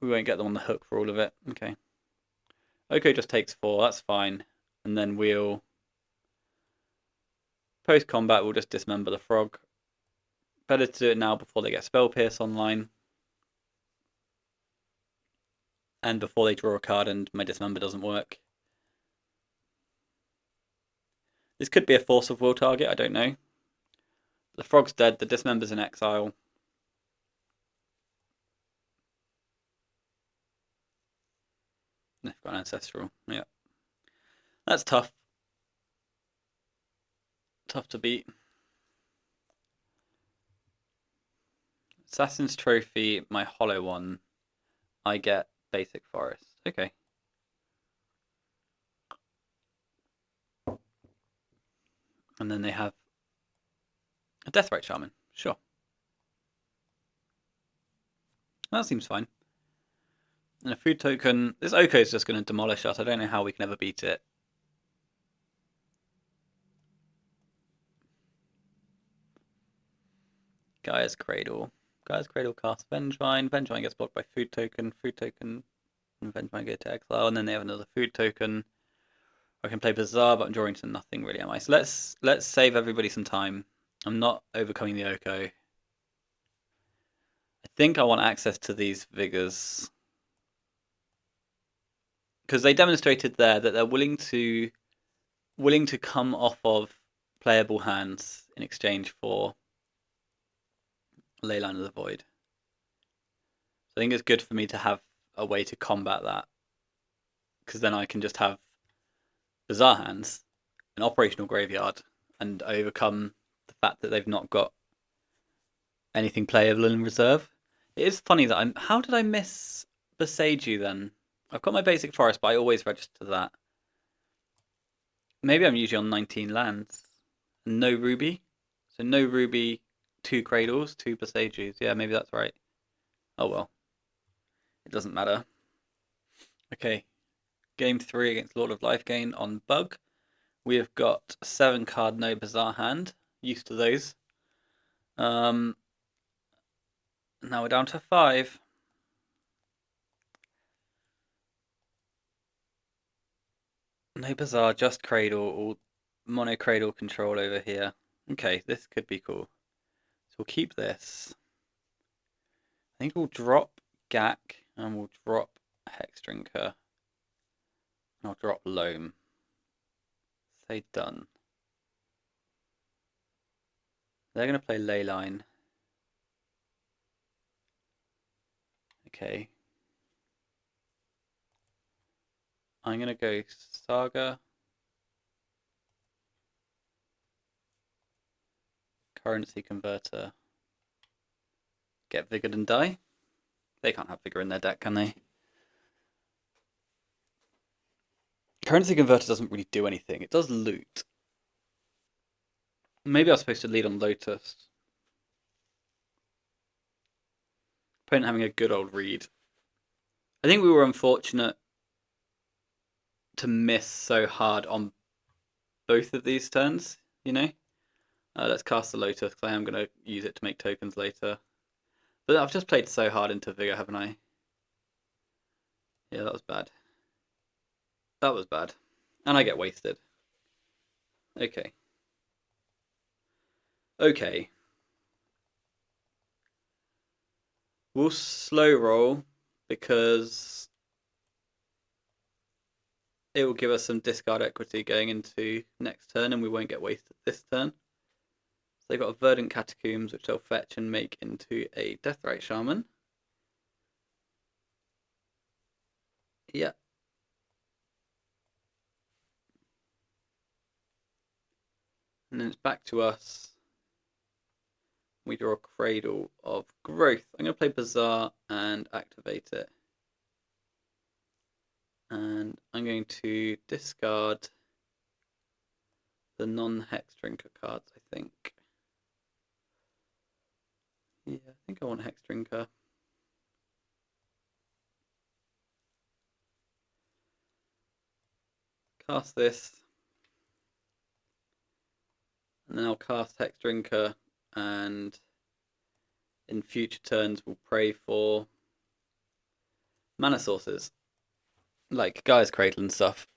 we won't get them on the hook for all of it. Okay. Oko just takes 4. That's fine. And then we'll post combat. We'll just dismember the frog. Better to do it now before they get Spell Pierce online. And before they draw a card and my dismember doesn't work. This could be a Force of Will target, I don't know. The frog's dead, the dismember's in exile. They've got an Ancestral, yeah. That's tough. Tough to beat. Assassin's Trophy, my hollow one. I get Basic Forest. Okay. And then they have a Deathrite Shaman. Sure. That seems fine. And a food token. This Oko is just going to demolish us. I don't know how we can ever beat it. Gaia's Cradle. Gaia's Cradle casts Vengevine. Vengevine gets blocked by food token. Food token and Vengevine go to exile, and then they have another food token. I can play Bazaar, but I'm drawing to nothing really, am I? So let's save everybody some time. I'm not overcoming the Oko. I think I want access to these Vigors. Because they demonstrated there that they're willing to come off of playable hands in exchange for Leyline of the Void. So I think it's good for me to have a way to combat that, because then I can just have Bazaar hands, an operational graveyard, and overcome the fact that they've not got anything playable in reserve. It is funny that how did I miss Boseiju then? I've got my basic forest, but I always register that. Maybe I'm usually on 19 lands. No Ruby. So no Ruby, 2 Cradles, 2 Boseijus. Yeah, maybe that's right. Oh well. It doesn't matter. Okay. Game 3 against Lord of Lifegain on Bug. We have got 7 card no Bazaar hand. Used to those. Now we're down to 5. No Bazaar, just Cradle, or mono Cradle control over here. Okay, this could be cool. So we'll keep this. I think we'll drop Gak and we'll drop Hex Drinker. And I'll drop Loam. Say done. They're going to play Leyline. Okay. I'm going to go Saga. Currency Converter. Get Vigored and die. They can't have Vigor in their deck, can they? Currency Converter doesn't really do anything. It does loot. Maybe I was supposed to lead on Lotus. Opponent having a good old read. I think we were unfortunate to miss so hard on both of these turns, you know? Let's cast the Lotus, because I am going to use it to make tokens later. But I've just played so hard into Vigor, haven't I? Yeah, that was bad. That was bad. And I get wasted. Okay. Okay. We'll slow roll, because it will give us some discard equity going into next turn, and we won't get wasted this turn. So they've got a Verdant Catacombs, which they'll fetch and make into a Deathrite Shaman. Yeah. And then it's back to us. We draw a Cradle of Growth. I'm going to play Bazaar and activate it. And I'm going to discard the non-Hex Drinker cards, I think. Yeah, I think I want Hex Drinker. Cast this. And then I'll cast Hex Drinker, and in future turns we'll pray for mana sources, like Gaia's Cradle and stuff.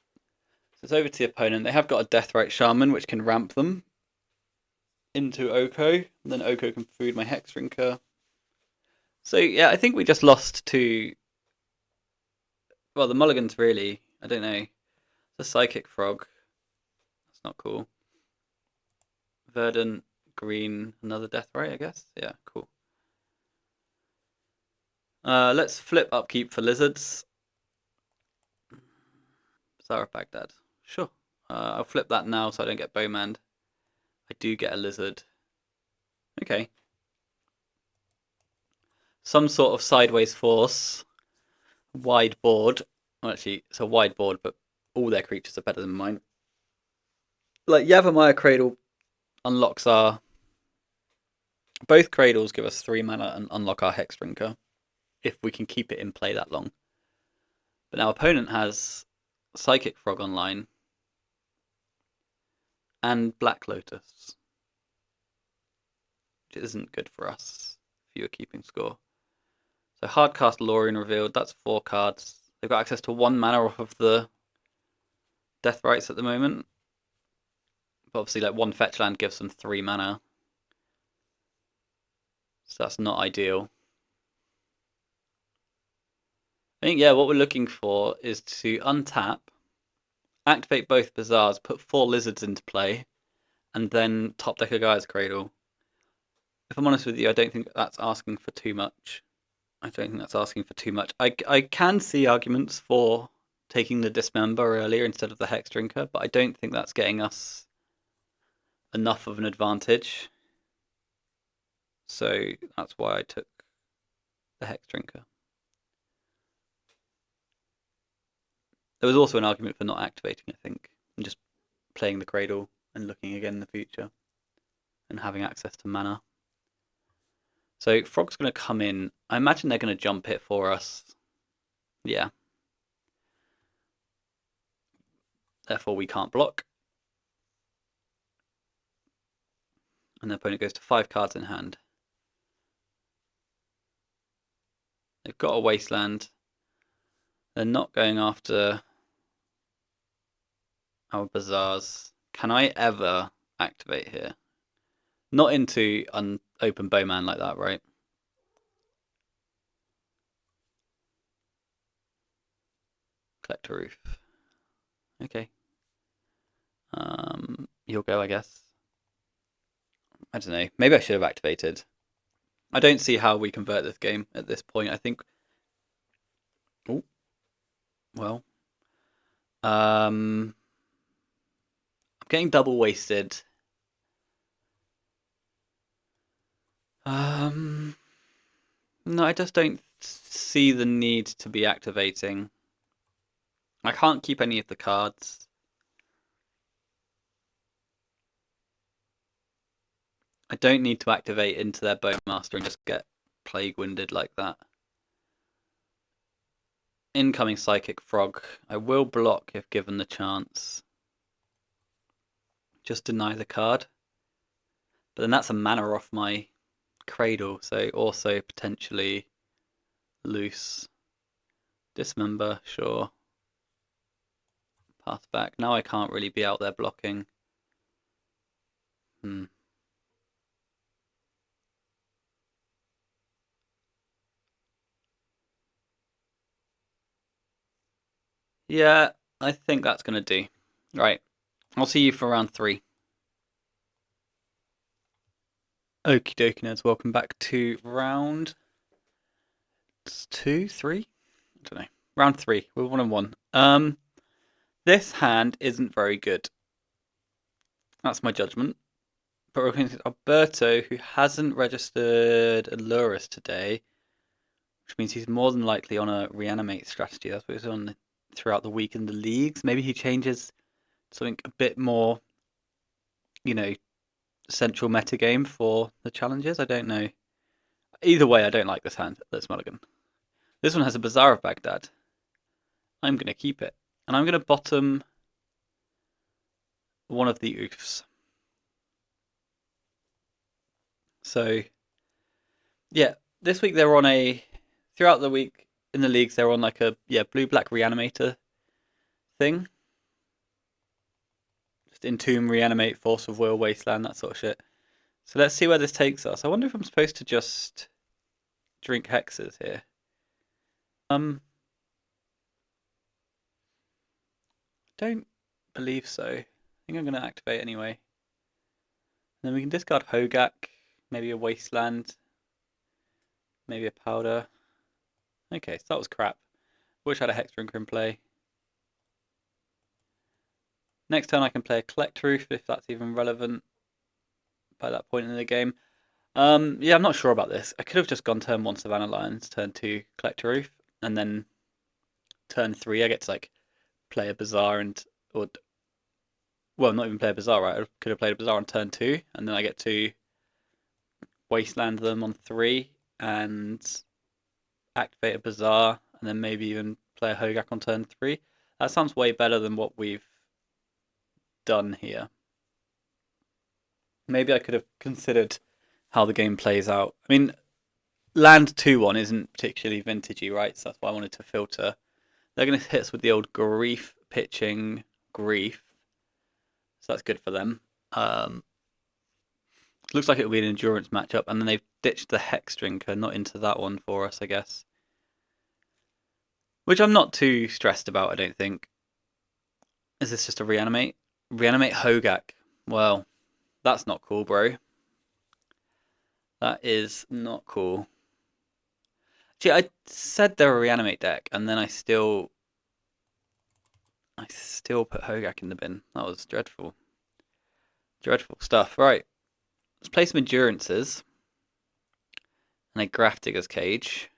So it's over to the opponent. They have got a Deathrite Shaman, which can ramp them into Oko. And then Oko can food my Hex Drinker. So yeah, I think we just lost to, well, the mulligans really. I don't know. The Psychic Frog. That's not cool. Verdant, green, another Deathrite, I guess. Yeah, cool. Let's flip Upkeep for Lizards. Bazaar of Baghdad. Sure. I'll flip that now so I don't get Bowmanned. I do get a Lizard. Okay. Some sort of sideways force. Wide board. Well, actually, it's a wide board, but all their creatures are better than mine. Like, Yavimaya Cradle unlocks our... Both Cradles give us 3 mana and unlock our Hex Drinker, if we can keep it in play that long. But now opponent has Psychic Frog online and Black Lotus. which isn't good for us if you're keeping score. So Hardcast Lorien revealed, that's 4 cards. They've got access to 1 mana off of the Death Rites at the moment. But obviously, like, 1 fetch land gives them 3 mana. So that's not ideal. I think, yeah, what we're looking for is to untap, activate both Bazaars, put 4 Lizards into play, and then top deck a Gaia's Cradle. If I'm honest with you, I don't think that's asking for too much. I can see arguments for taking the Dismember earlier instead of the Hex Drinker, but I don't think that's getting us enough of an advantage. So that's why I took the Hex Drinker. There was also an argument for not activating, I think, and just playing the Cradle and looking again in the future and having access to mana. So Frog's going to come in. I imagine they're going to jump it for us. Yeah. Therefore, we can't block. And the opponent goes to 5 cards in hand. They've got a Wasteland. They're not going after our Bazaars. Can I ever activate here? Not into open Bowman like that, right? Collector Roof. Okay. You'll go, I guess. I don't know. Maybe I should have activated. I don't see how we convert this game at this point. I think... Oh. Well. I'm getting double wasted. No, I just don't see the need to be activating. I can't keep any of the cards. I don't need to activate into their Bowmaster and just get Plague Winded like that. Incoming Psychic Frog. I will block if given the chance. Just deny the card. But then that's a mana off my Cradle, so also potentially loose. Dismember, sure. Pass back. Now I can't really be out there blocking. Yeah, I think that's going to do. Right. I'll see you for round 3. Okie dokie nerds, welcome back to round 2, 3? I don't know. Round 3. We're 1-1. This hand isn't very good. That's my judgment. But we're going to Alberto, who hasn't registered Allurus today, which means he's more than likely on a reanimate strategy. That's what he's on throughout the week in the leagues. Maybe he changes something a bit more, central metagame for the challenges. I don't know. Either way, I don't like this hand. Let's mulligan. This one has a Bazaar of Baghdad. I'm going to keep it. And I'm going to bottom one of the oofs. So, yeah, this week they're on throughout the week in the leagues, they're on like a, blue-black reanimator thing. Just Entomb, Reanimate, Force of Will, Wasteland, that sort of shit. So let's see where this takes us. I wonder if I'm supposed to just drink hexes here. Don't believe so. I think I'm going to activate anyway. Then we can discard Hogak, maybe a Wasteland, maybe a Powder. Okay, so that was crap. Wish I had a Hex Drinker in play. Next turn I can play a Collect Roof if that's even relevant by that point in the game. Yeah, I'm not sure about this. I could have just gone turn 1 Savannah Lions, turn 2 Collect Roof, and then turn 3 I get to like play a Bazaar well, not even play a Bazaar, right? I could have played a Bazaar on turn 2, and then I get to Wasteland them on 3 and activate a Bazaar, and then maybe even play a Hogak on turn 3. That sounds way better than what we've done here. Maybe I could have considered how the game plays out. I mean, land 2-1 isn't particularly vintagey, right? So that's why I wanted to filter. They're going to hit us with the old grief pitching grief. So that's good for them. Looks like it'll be an endurance matchup, and then they've ditched the Hex Drinker, not into that one for us, I guess. Which I'm not too stressed about, I don't think. Is this just a reanimate? Reanimate Hogak. Well, that's not cool, bro. That is not cool. Gee, I said they're a reanimate deck, and then I still put Hogak in the bin. That was dreadful. Dreadful stuff. Right. Let's play some endurances. And a Grafdigger's Cage.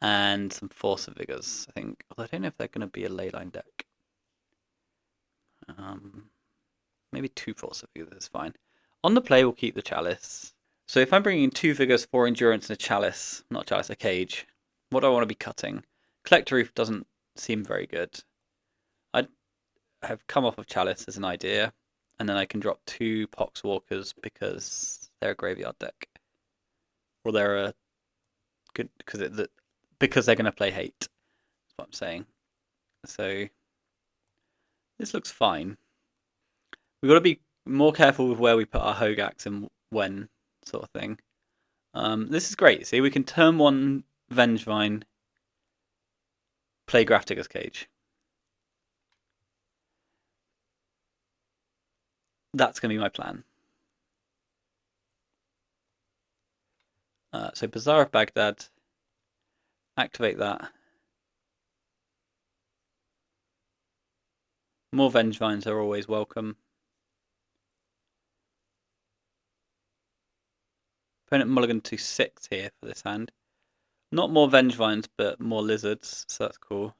And some Force of Vigors, I think. Although I don't know if they're going to be a leyline deck. Maybe 2 Force of Vigors is fine. On the play, we'll keep the Chalice. So if I'm bringing 2 Vigors, 4 Endurance, and a Chalice, not Chalice, a Cage, what do I want to be cutting? Collector Roof doesn't seem very good. I have come off of Chalice as an idea, and then I can drop 2 Poxwalkers because they're a graveyard deck. Or they're a good because they're going to play hate. That's what I'm saying. So this looks fine. We've got to be more careful with where we put our Hogaks and when, sort of thing. This is great. See, we can turn 1 Vengevine, play Grafdigger's Cage. That's going to be my plan. So Bazaar of Baghdad, activate that. More Vengevines are always welcome. Opponent mulligan to 6 here for this hand. Not more Vengevines, but more Lizards, so that's cool.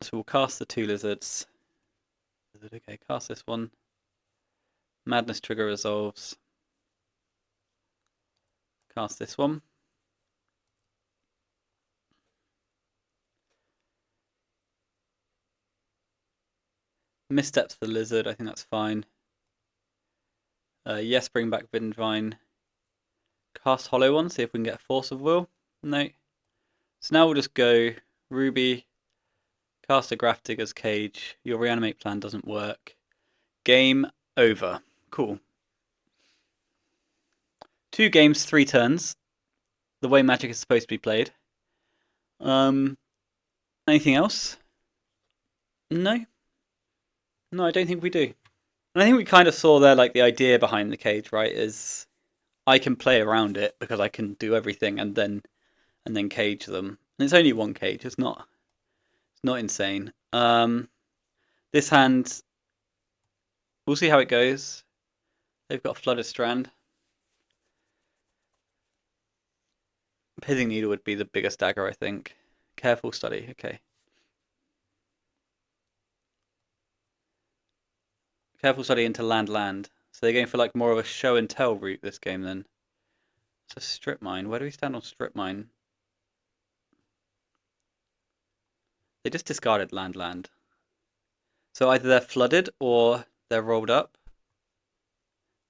So we'll cast the 2 Lizards. Okay, cast this one. Madness trigger resolves. Cast this one. Missteps for the Lizard, I think that's fine. Yes, bring back Vengevine. Cast Hollow One, see if we can get a Force of Will. No. So now we'll just go Ruby, cast a Grafdigger's Cage. Your reanimate plan doesn't work. Game over. Cool. 2 games, 3 turns. The way Magic is supposed to be played. Anything else? No. No, I don't think we do. And I think we kind of saw there, like, the idea behind the cage, right? Is I can play around it because I can do everything and then cage them. And it's only 1 cage. It's not insane. This hand, we'll see how it goes. They've got Flooded Strand. Pithing Needle would be the biggest dagger, I think. Careful Study, okay. Careful Study into land. So they're going for like more of a show and tell route this game then. So Strip Mine, where do we stand on Strip Mine? They just discarded land. So either they're flooded or they're rolled up.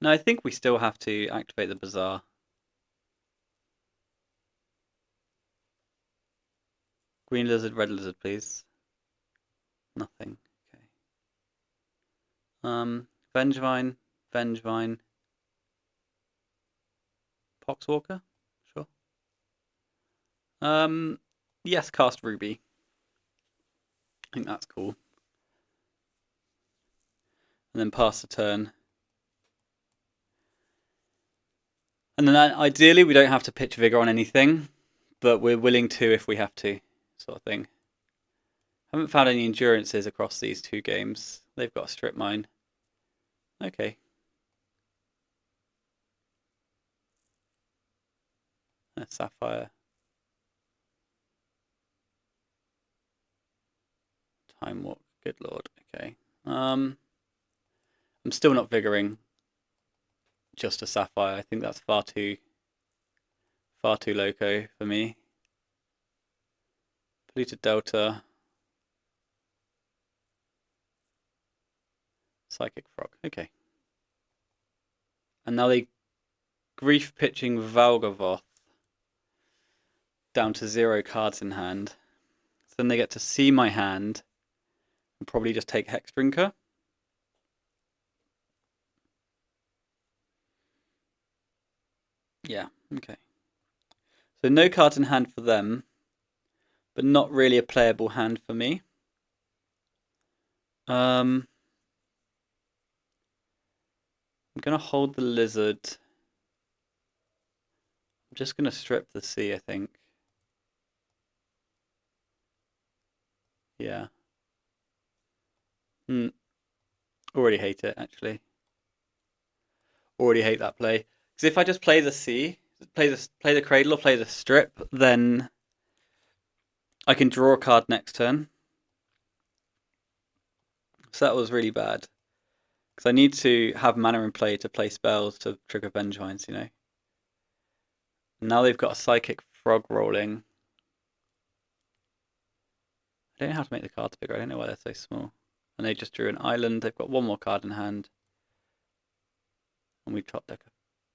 No, I think we still have to activate the Bazaar. Green Lizard, Red Lizard, please. Nothing. Okay. Vengevine. Poxwalker? Sure. Yes, cast Ruby. I think that's cool. And then pass the turn. And then ideally we don't have to pitch Vigor on anything, but we're willing to if we have to, sort of thing. Haven't found any endurances across these 2 games. They've got a Strip Mine. Okay. A Sapphire. Time Walk. Good lord. Okay. I'm still not Vigoring just a Sapphire. I think that's far too loco for me. Polluted Delta. Psychic Frog. Okay. And now they grief pitching Valgavoth down to 0 cards in hand. So then they get to see my hand and probably just take Hex Drinker. Yeah, okay. So no cards in hand for them, but not really a playable hand for me. I'm going to hold the lizard. I'm just going to strip the sea, I think. Yeah. Already hate it, actually. Already hate that play. Because if I just play the sea, play the cradle or play the strip, then I can draw a card next turn. So that was really bad. Because I need to have mana in play to play spells to trigger Vengevines, you know. Now they've got a Psychic Frog rolling. I don't know how to make the cards bigger. I don't know why they're so small. And they just drew an island. They've got one more card in hand. And we top deck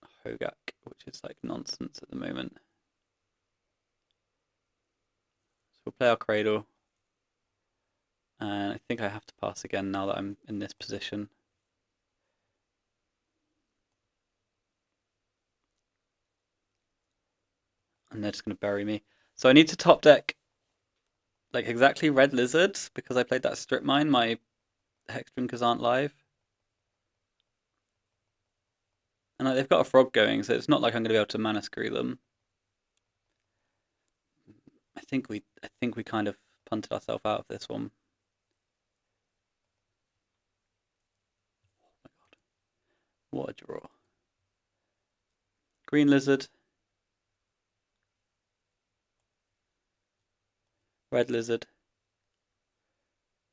a Hogak, which is like nonsense at the moment. So we'll play our Cradle. And I think I have to pass again now that I'm in this position. And they're just going to bury me. So I need to top deck like exactly Red Lizard because I played that Strip Mine. My Hex Drinkers aren't live. And they've got a frog going, so it's not like I'm going to be able to mana screw them. I think we kind of punted ourselves out of this one. Oh my god. What a draw. Green Lizard. Red Lizard.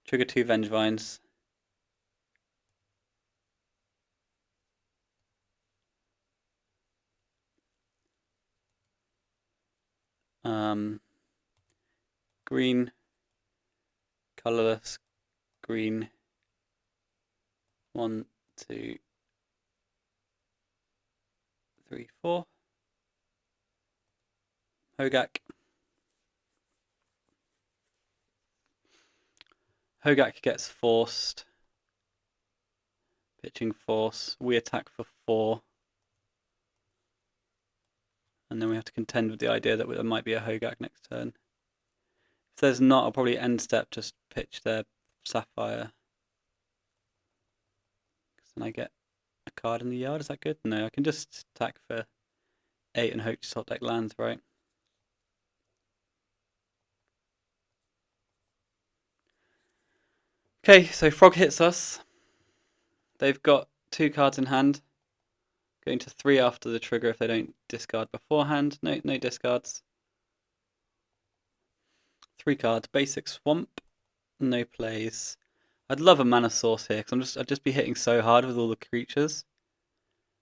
Trigger 2 Vengevines. Green. Colorless. Green. 1, 2, 3, 4. Hogak. Hogak gets forced. Pitching force. We attack for 4. And then we have to contend with the idea that there might be a Hogak next turn. If there's not, I'll probably end step just pitch their Sapphire. Because then I get a card in the yard. Is that good? No, I can just attack for 8 and hope to top deck lands, right? Okay, so Frog hits us. They've got 2 cards in hand. Going to 3 after the trigger if they don't discard beforehand. No discards. 3 cards. Basic Swamp. No plays. I'd love a mana source here because I'd just be hitting so hard with all the creatures.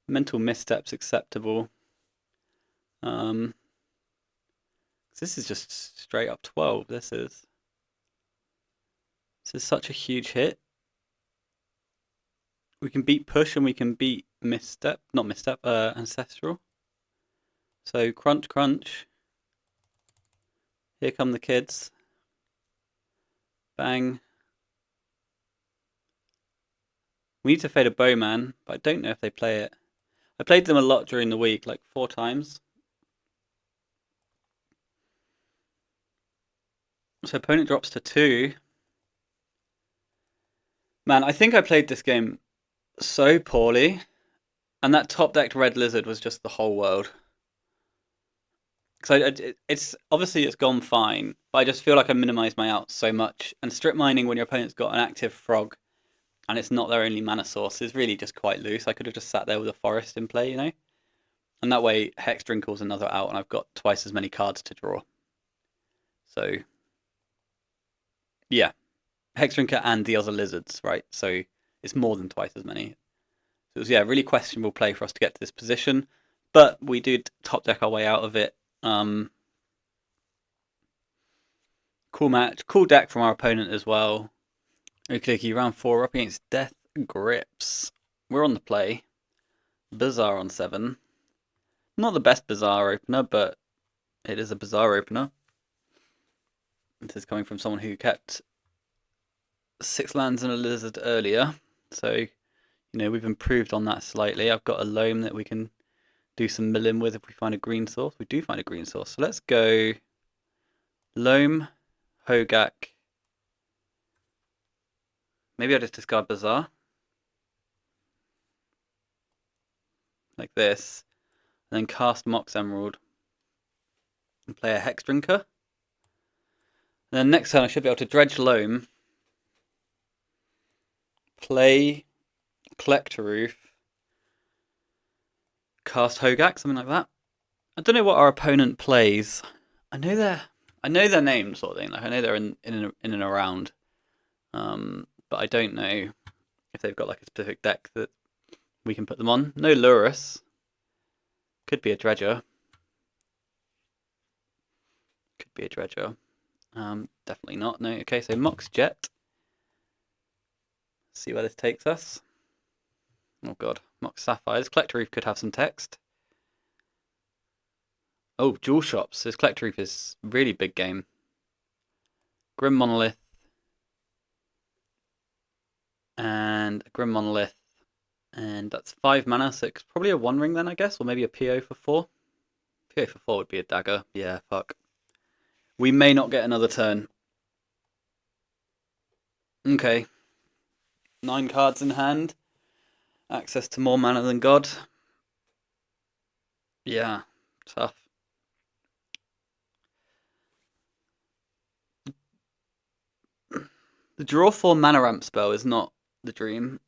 Mental Misstep's acceptable. This is just straight up 12. This is such a huge hit. We can beat Push and we can beat Misstep. Not Misstep, Ancestral. So crunch, crunch. Here come the kids. Bang. We need to fade a Bowman, but I don't know if they play it. I played them a lot during the week, like 4 times. So opponent drops to 2. Man, I think I played this game so poorly. And that top decked Red Lizard was just the whole world. Because it's obviously it's gone fine, but I just feel like I minimized my outs so much. And strip mining when your opponent's got an active frog and it's not their only mana source is really just quite loose. I could have just sat there with a forest in play, you know? And that way Hex Drinkle's another out and I've got twice as many cards to draw. So, yeah. Hex Drinker and the other lizards, right? So it's more than twice as many. So it was, yeah, a really questionable play for us to get to this position. But we did top deck our way out of it. Cool match. Cool deck from our opponent as well. Okay, round 4, we're up against Death Grips. We're on the play. Bazaar on 7. Not the best Bazaar opener, but it is a Bazaar opener. This is coming from someone who kept 6 lands and a lizard earlier. So, we've improved on that slightly. I've got a loam that we can do some milling with if we find a green source. We do find a green source. So let's go loam, Hogak. Maybe I just discard Bazaar. Like this. And then cast Mox Emerald. And play a Hex Drinker. And then next turn I should be able to dredge loam. Play Collector Roof. Cast Hogak, something like that. I don't know what our opponent plays. I know their name, sort of thing. Like I know they're in and around. But I don't know if they've got like a specific deck that we can put them on. No Lurus. Could be a Dredger. Could be a Dredger. Definitely not. No. Okay, so Mox Jet. See where this takes us. Oh god. Mox Sapphires. Collector Reef could have some text. Oh, Jewel Shops. This Collector Reef is really big game. Grim Monolith. And a Grim Monolith. And that's 5 mana, so it's probably a 1 ring then, I guess, or maybe a PO for 4. PO for 4 would be a dagger. Yeah, fuck. We may not get another turn. Okay. 9 cards in hand. Access to more mana than God. Yeah, tough. The draw 4 mana ramp spell is not the dream.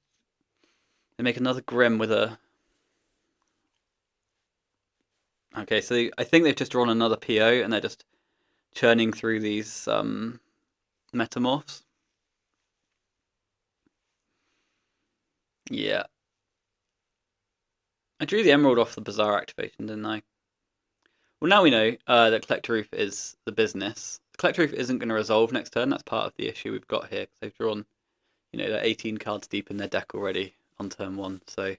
They make another Grim with a... Okay, so I think they've just drawn another PO and they're just churning through these metamorphs. Yeah. I drew the emerald off the Bazaar activation, didn't I? Well, now we know that Collector Roof is the business. The Collector Roof isn't going to resolve next turn. That's part of the issue we've got here. Because they've drawn, they're 18 cards deep in their deck already on turn 1. So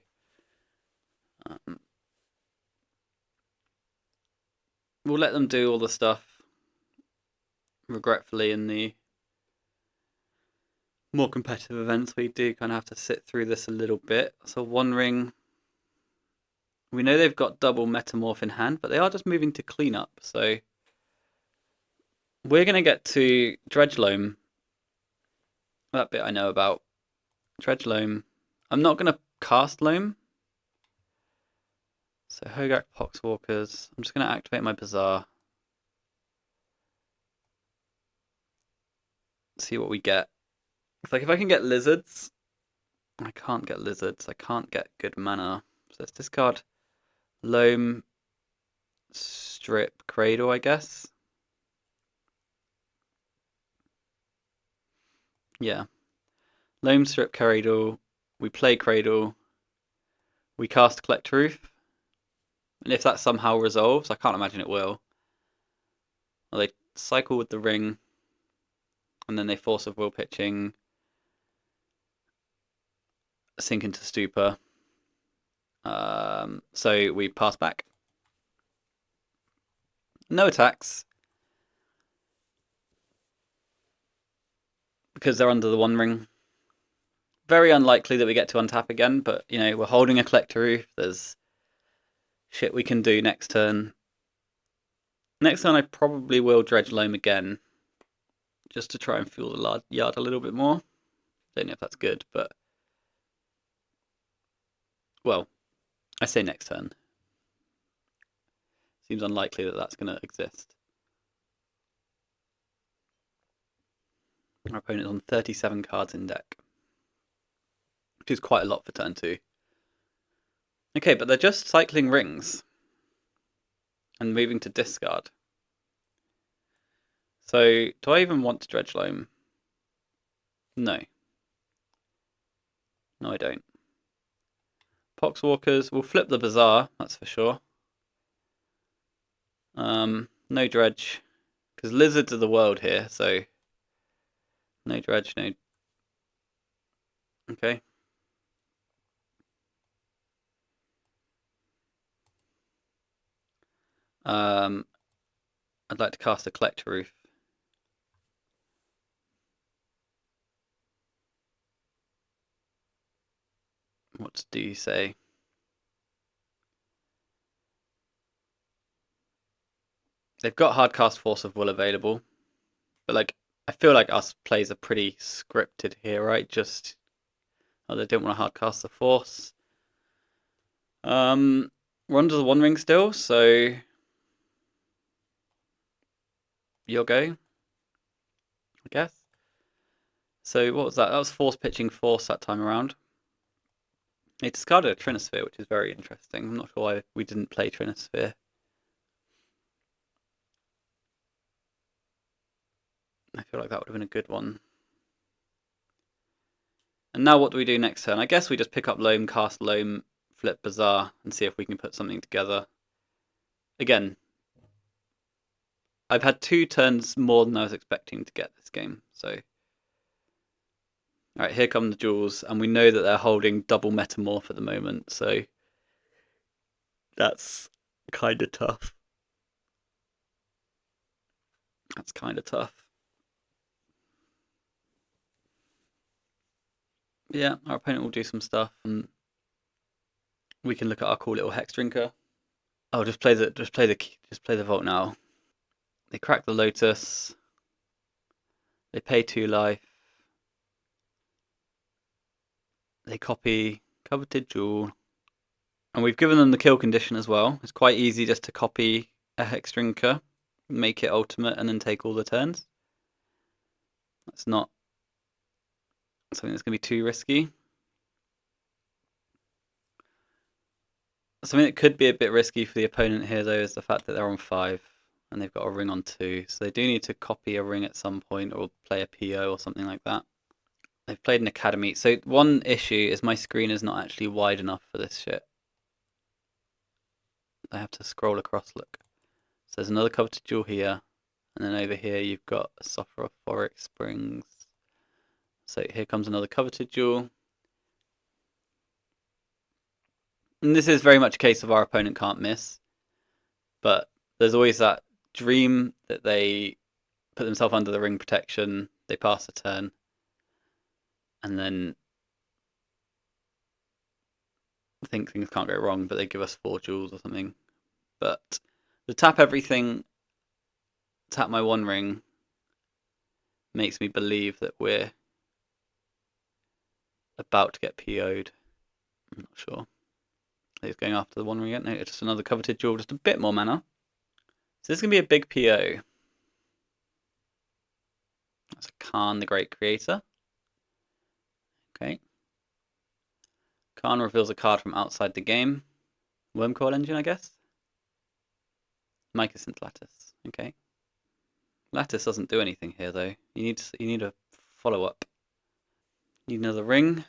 we'll let them do all the stuff. Regretfully, in the more competitive events, we do kind of have to sit through this a little bit. So 1 ring. We know they've got double Metamorph in hand, but they are just moving to cleanup. So we're going to get to Dredge Loam. That bit I know about. Dredge Loam. I'm not going to cast Loam. So Hogak Poxwalkers. I'm just going to activate my Bazaar. See what we get. It's like if I can get lizards. I can't get lizards. I can't get good mana. So let's discard Loam, Strip, Cradle, I guess. Yeah. Loam, Strip, Cradle. We play Cradle. We cast Collector Roof. And if that somehow resolves, I can't imagine it will. Well, they cycle with the ring. And then they Force of Will pitching. Sink into Stupor. So we pass back. No attacks. Because they're under the 1 ring. Very unlikely that we get to untap again, but, we're holding a Collector Roof. There's shit we can do next turn. Next turn I probably will Dredge Loam again. Just to try and fuel the yard a little bit more. Don't know if that's good, but... Well, I say next turn. Seems unlikely that that's going to exist. Our opponent's on 37 cards in deck. Which is quite a lot for turn 2. Okay, but they're just cycling rings. And moving to discard. So, do I even want to Dredge Loam? No. No, I don't. Poxwalkers, we'll flip the Bazaar, that's for sure. No Dredge. Because lizards are the world here, so... No Dredge, no... Okay. I'd like to cast a collector roof. What do you say? They've got hardcast Force of Will available, but like I feel like us plays are pretty scripted here, right? Just they don't want to hardcast the Force. We're under the One Ring still, so you'll go, I guess. So what was that? That was Force pitching Force that time around. They discarded a Trinosphere, which is very interesting. I'm not sure why we didn't play Trinosphere. I feel like that would have been a good one. And now what do we do next turn? I guess we just pick up Loam, cast Loam, flip Bazaar, and see if we can put something together. Again, I've had 2 turns more than I was expecting to get this game, so... Alright, here come the jewels, and we know that they're holding double Metamorph at the moment, so... That's kind of tough. That's kind of tough. Yeah, our opponent will do some stuff, and we can look at our cool little Hex Drinker. Oh, just play the Vault now. They crack the Lotus. They pay 2 life. They copy Coveted Jewel. And we've given them the kill condition as well. It's quite easy just to copy a Hex Drinker, make it ultimate, and then take all the turns. That's not something that's going to be too risky. Something that could be a bit risky for the opponent here, though, is the fact that they're on 5 and they've got a ring on 2. So they do need to copy a ring at some point or play a PO or something like that. They've played an Academy. So one issue is my screen is not actually wide enough for this shit. I have to scroll across, look. So there's another Coveted Jewel here. And then over here you've got a Sufferer of Phoric Springs. So here comes another Coveted Jewel. And this is very much a case of our opponent can't miss. But there's always that dream that they put themselves under the ring protection, they pass a turn, and then think things can't go wrong, but they give us 4 jewels or something. But the tap everything, tap my 1 ring, makes me believe that we're about to get PO'd. I'm not sure. He's going after the 1 ring again. No, it's just another Coveted Jewel, just a bit more mana. So this is going to be a big PO. That's a Khan, the Great Creator. Okay. Khan reveals a card from outside the game. Wormcoil Engine, I guess? Mycosynth Lattice. Okay. Lattice doesn't do anything here, though. You need a follow-up. Need another ring.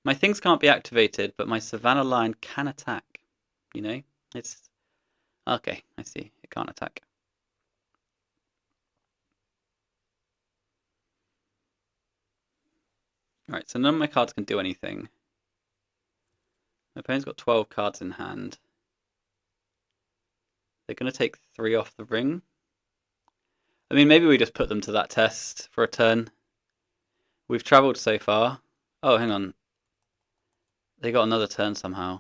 My things can't be activated, but my Savannah line can attack. You know? It's... Okay, I see. It can't attack. Alright, so none of my cards can do anything. My opponent's got 12 cards in hand. They're going to take 3 off the ring. I mean, maybe we just put them to that test for a turn. We've travelled so far. Oh, hang on. They got another turn somehow.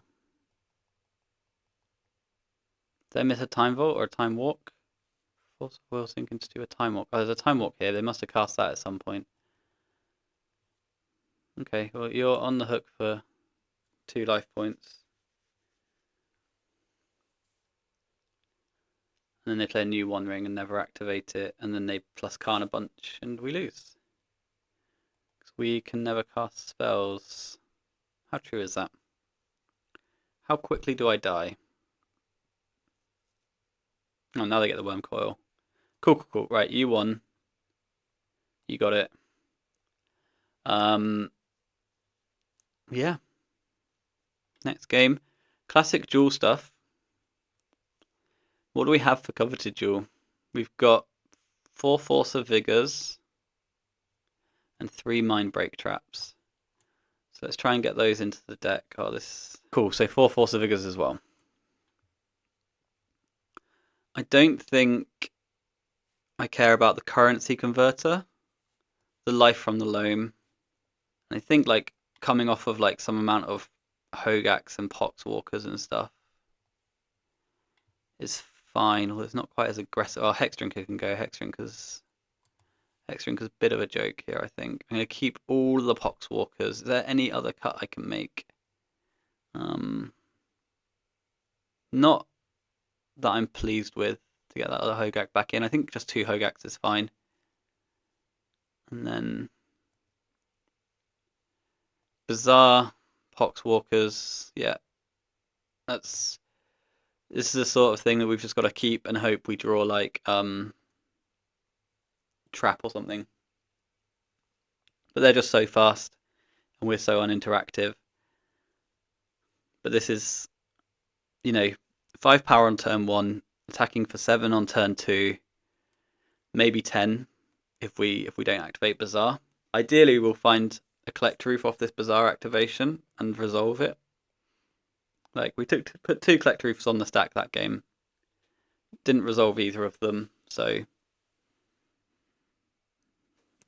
Did I miss a Time Vault or a Time Walk? Force of Will sinking to do a Time Walk. Oh, there's a Time Walk here. They must have cast that at some point. Okay, well, you're on the hook for 2 life points. And then they play a new 1 ring and never activate it. And then they plus Khan a bunch and we lose. Because we can never cast spells. How true is that? How quickly do I die? Oh, now they get the Worm Coil. Cool. Right, you won. You got it. Yeah. Next game. Classic Jewel stuff. What do we have for Coveted Jewel? We've got 4 Force of Vigors and 3 Mind Break Traps. So let's try and get those into the deck. Oh, this... Cool, so 4 Force of Vigors as well. I don't think I care about the currency converter, the life from the loam. And I think like coming off of like some amount of Hogaks and Poxwalkers and stuff is fine, although it's not quite as aggressive. Oh, Hexdrinker can go. Hexdrinker's a bit of a joke here, I think. I'm going to keep all the Poxwalkers. Is there any other cut I can make? Not that I'm pleased with to get that other Hogak back in. I think just 2 Hogaks is fine. And then Bizarre, Poxwalkers, yeah. This is the sort of thing that we've just got to keep and hope we draw like Trap or something. But they're just so fast and we're so uninteractive. But this is, 5 power on turn 1, attacking for 7 on turn 2, maybe 10 if we don't activate Bizarre. Ideally, we'll find a Collect Roof off this Bizarre activation and resolve it. Like, we put 2 Collect Roofs on the stack that game. Didn't resolve either of them, so...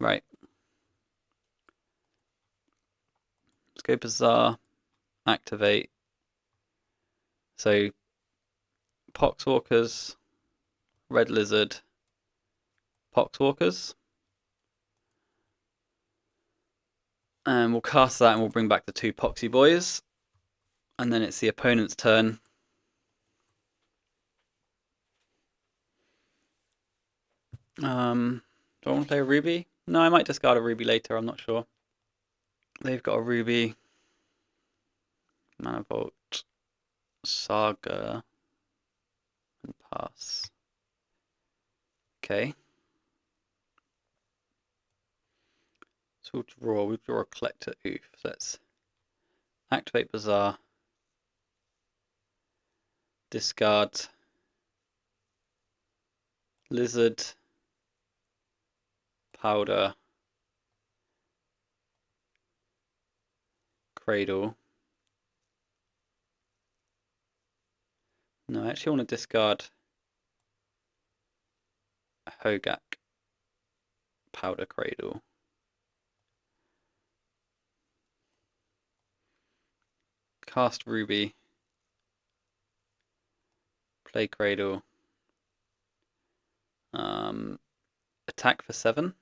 Right. Let's go Bizarre, activate. So, Poxwalkers, Red Lizard, Poxwalkers. And we'll cast that and we'll bring back the 2 Poxy Boys. And then it's the opponent's turn. Do I want to play a Ruby? No, I might discard a Ruby later, I'm not sure. They've got a Ruby, Mana Vault, Saga, and pass. Okay. So we'll draw a Collector Oof. So let's activate Bizarre, discard Lizard, Powder, Cradle. No, I actually want to discard Hogak, Powder, Cradle. Cast Ruby, play Cradle, attack for 7.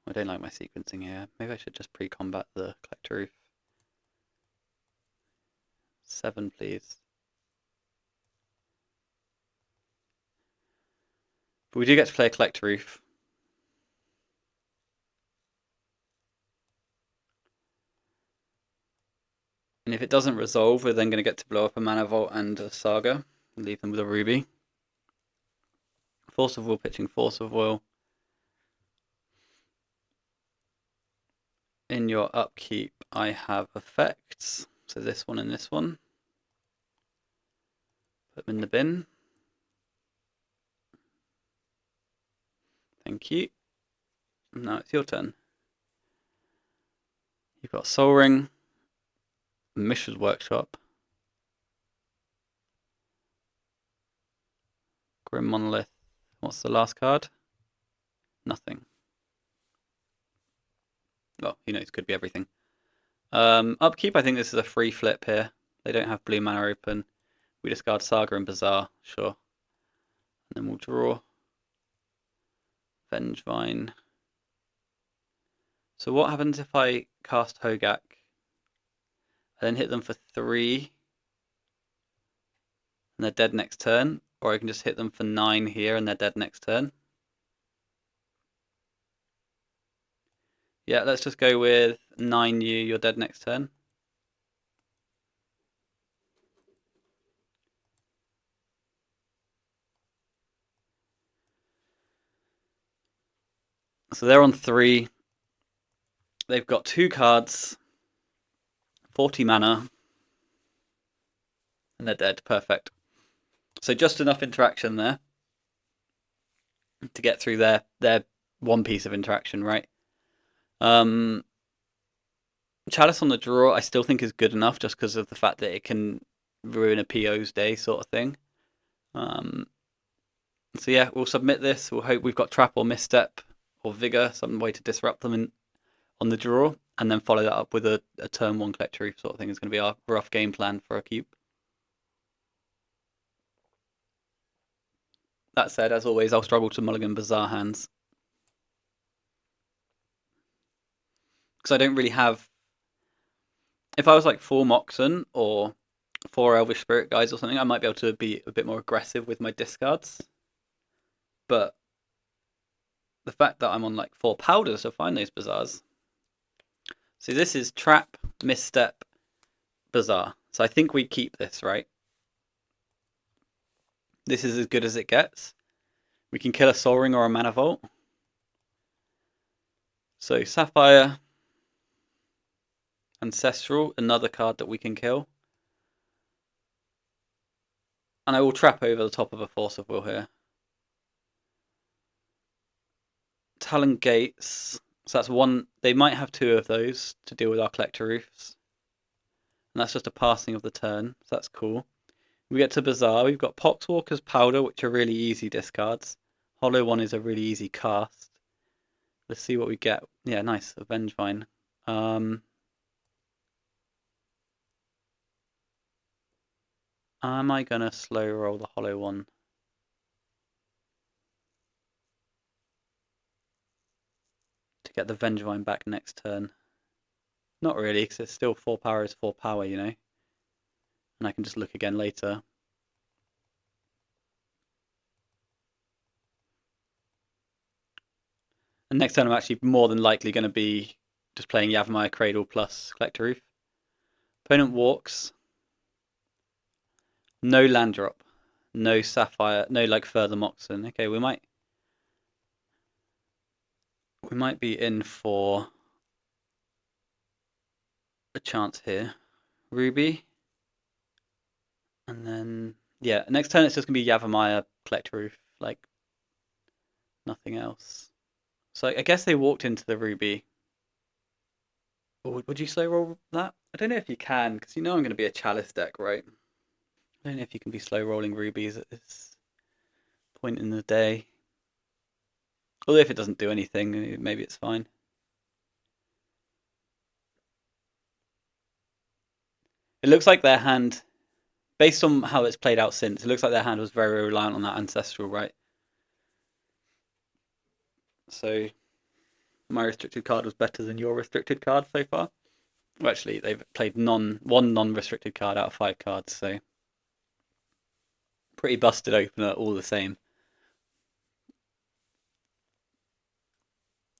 I don't like my sequencing here. Maybe I should just pre-combat the Collector Roof. 7, please. But we do get to play a Collector Roof. And if it doesn't resolve, we're then going to get to blow up a Mana Vault and a Saga and leave them with a Ruby. Force of Will pitching Force of Will. In your upkeep, I have effects. So this one and this one. Put them in the bin. Thank you. Now it's your turn. You've got Soul Ring, Mishra's Workshop, Grim Monolith. What's the last card? Nothing. Well, who knows, could be everything. Upkeep, I think this is a free flip here. They don't have blue mana open. We discard Saga and Bizarre, sure. And then we'll draw Vengevine. So what happens if I cast Hogak? I then hit them for 3 and they're dead next turn, or I can just hit them for 9 here and they're dead next turn. Yeah, let's just go with 9 you're dead next turn. So they're on 3. They've got 2 cards, 40 mana, and they're dead. Perfect. So just enough interaction there to get through their one piece of interaction, right? Chalice on the draw I still think is good enough just because of the fact that it can ruin a PO's day sort of thing. So yeah, we'll submit this. We'll hope we've got trap or misstep or vigor, some way to disrupt them on the draw, and then follow that up with a turn 1 collector reef sort of thing is going to be our rough game plan for our cube. That said, as always, I'll struggle to mulligan bizarre hands. Because I don't really have... If I was like 4 Moxen or 4 Elvish Spirit Guys or something, I might be able to be a bit more aggressive with my discards. But the fact that I'm on like 4 powders to find those bazaars. So this is trap, misstep, bazaar. So I think we keep this, right? This is as good as it gets. We can kill a Soul Ring or a Mana Vault. So Sapphire, Ancestral, another card that we can kill. And I will trap over the top of a Force of Will here. Talon Gates. So that's one. They might have 2 of those to deal with our Collector Roofs. And that's just a passing of the turn. So that's cool. We get to Bazaar. We've got Poxwalker's Powder, which are really easy discards. Hollow One is a really easy cast. Let's see what we get. Yeah, nice. AggroVine. Am I going to slow roll the Hollow One? To get the Vengevine back next turn. Not really, because it's still 4 power is 4 power, you know. And I can just look again later. And next turn I'm actually more than likely going to be just playing Yavimaya Cradle plus Collector Roof. Opponent walks. No land drop. No Sapphire. No like further Moxen. Okay, we might be in for a chance here. Ruby. And then, yeah, next turn it's just going to be Yavimaya Collector Roof. Like, nothing else. So I guess they walked into the Ruby. Or would you slow roll that? I don't know if you can, because you know I'm going to be a Chalice deck, right? I don't know if you can be slow rolling rubies at this point in the day. Although if it doesn't do anything, maybe it's fine. It looks like their hand, based on how it's played out since, it looks like their hand was very reliant on that Ancestral, right? So my restricted card was better than your restricted card so far. Well, actually, they've played one non-restricted card out of 5 cards, so pretty busted opener all the same.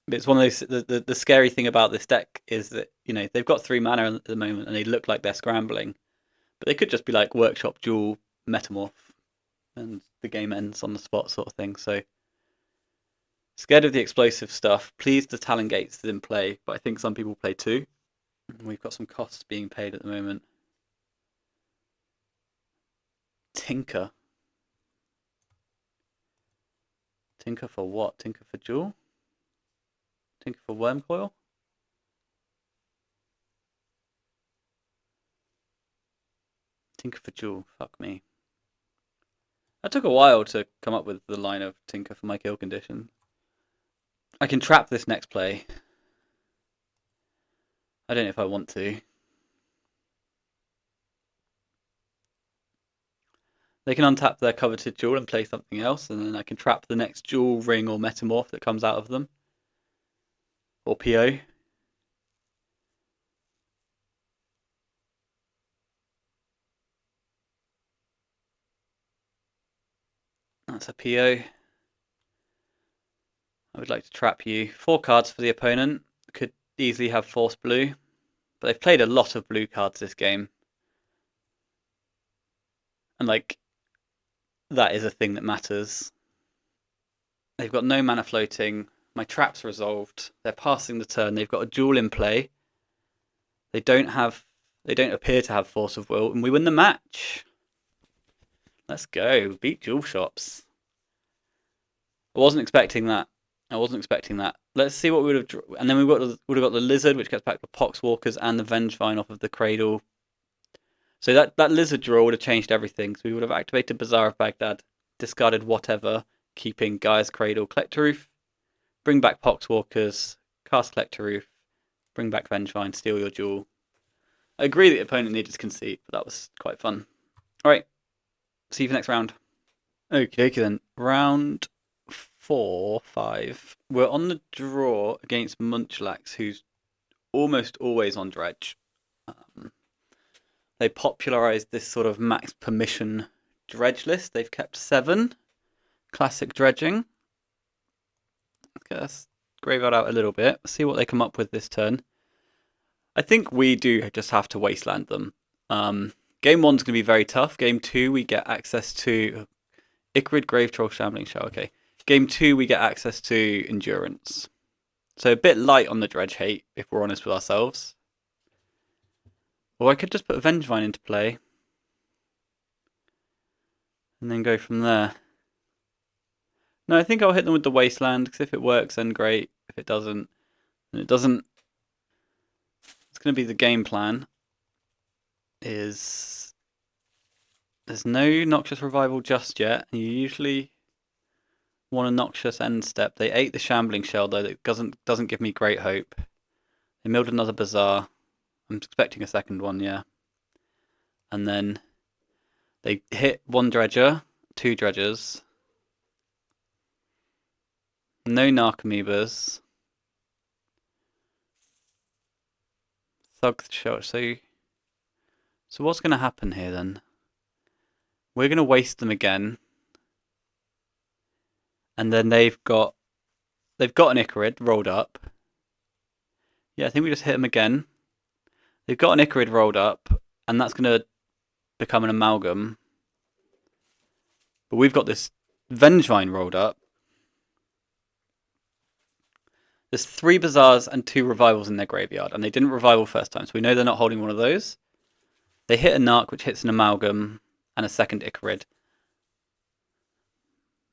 But it's one of those. The scary thing about this deck is that they've got 3 mana at the moment, and they look like they're scrambling, but they could just be like Workshop Duel Metamorph, and the game ends on the spot sort of thing. So scared of the explosive stuff. Pleased the Talon Gates didn't play, but I think some people play too. We've got some costs being paid at the moment. Tinker. Tinker for what? Tinker for Jewel? Tinker for Wormcoil? Tinker for Jewel. Fuck me. That took a while to come up with the line of Tinker for my kill condition. I can trap this next play. I don't know if I want to. They can untap their coveted jewel and play something else, and then I can trap the next jewel, ring, or metamorph that comes out of them. Or PO. That's a PO. I would like to trap you. 4 cards for the opponent. Could easily have Force Blue. But they've played a lot of blue cards this game. And like, that is a thing that matters. They've got no mana floating. My trap's resolved. They're passing the turn. They've got a jewel in play. They don't appear to have Force of Will, and we win the match. Let's go. Beat Jewel Shops. I wasn't expecting that. Let's see what we would have. And then we would have got the Lizard, which gets back the Poxwalkers and the Vengevine off of the Cradle. So that lizard draw would have changed everything. So we would have activated Bazaar of Baghdad, discarded whatever, keeping Gaia's Cradle, Collector Roof, bring back Poxwalkers, cast Collector Roof, bring back Vengevine, steal your jewel. I agree that the opponent needed to concede, but that was quite fun. Alright, see you for next round. Okay then. Round 4, 5. We're on the draw against Munchlax, who's almost always on dredge. They popularized this sort of max permission dredge list. They've kept 7. Classic dredging. Let's graveyard out a little bit. See what they come up with this turn. I think we do just have to wasteland them. Game 1's going to be very tough. Game 2, we get access to Icarid, Grave Troll, Shambling Shell. Okay. Game 2, we get access to Endurance. So a bit light on the dredge hate, if we're honest with ourselves. Or I could just put Vengevine into play. And then go from there. No, I think I'll hit them with the Wasteland, because if it works, then great. If it doesn't, then it doesn't. It's going to be the game plan. There's no Noxious Revival just yet. You usually want a Noxious end step. They ate the Shambling Shell, though. That doesn't give me great hope. They milled another Bazaar. I'm expecting a second one, yeah. And then they hit 1 Dredger, 2 Dredgers. No Narcomoebas. Thug Shell. So what's going to happen here then? We're going to waste them again. And then they've got an Icarid rolled up. Yeah, I think we just hit them again. They've got an Icarid rolled up, and that's going to become an amalgam. But we've got this Vengevine rolled up. There's 3 Bazaars and 2 Revivals in their graveyard, and they didn't revival first time, so we know they're not holding one of those. They hit a Narc, which hits an amalgam, and a second Icarid.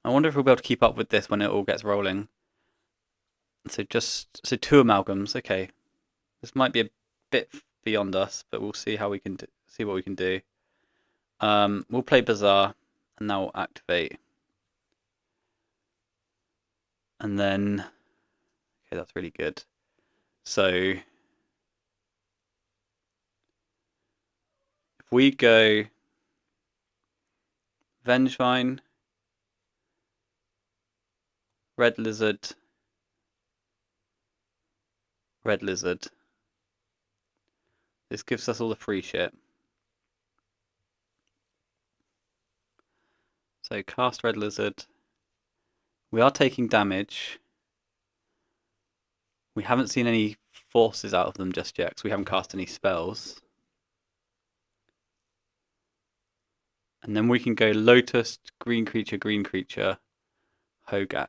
I wonder if we'll be able to keep up with this when it all gets rolling. So 2 amalgams. Okay, this might be a bit beyond us, but we'll see how we can see what we can do. We'll play Bazaar, and now we'll activate, and then okay, that's really good. So if we go Vengevine, Red Lizard, Red Lizard. This gives us all the free shit. So cast Red Lizard. We are taking damage. We haven't seen any forces out of them just yet, because we haven't cast any spells. And then we can go Lotus, green creature, Hogak.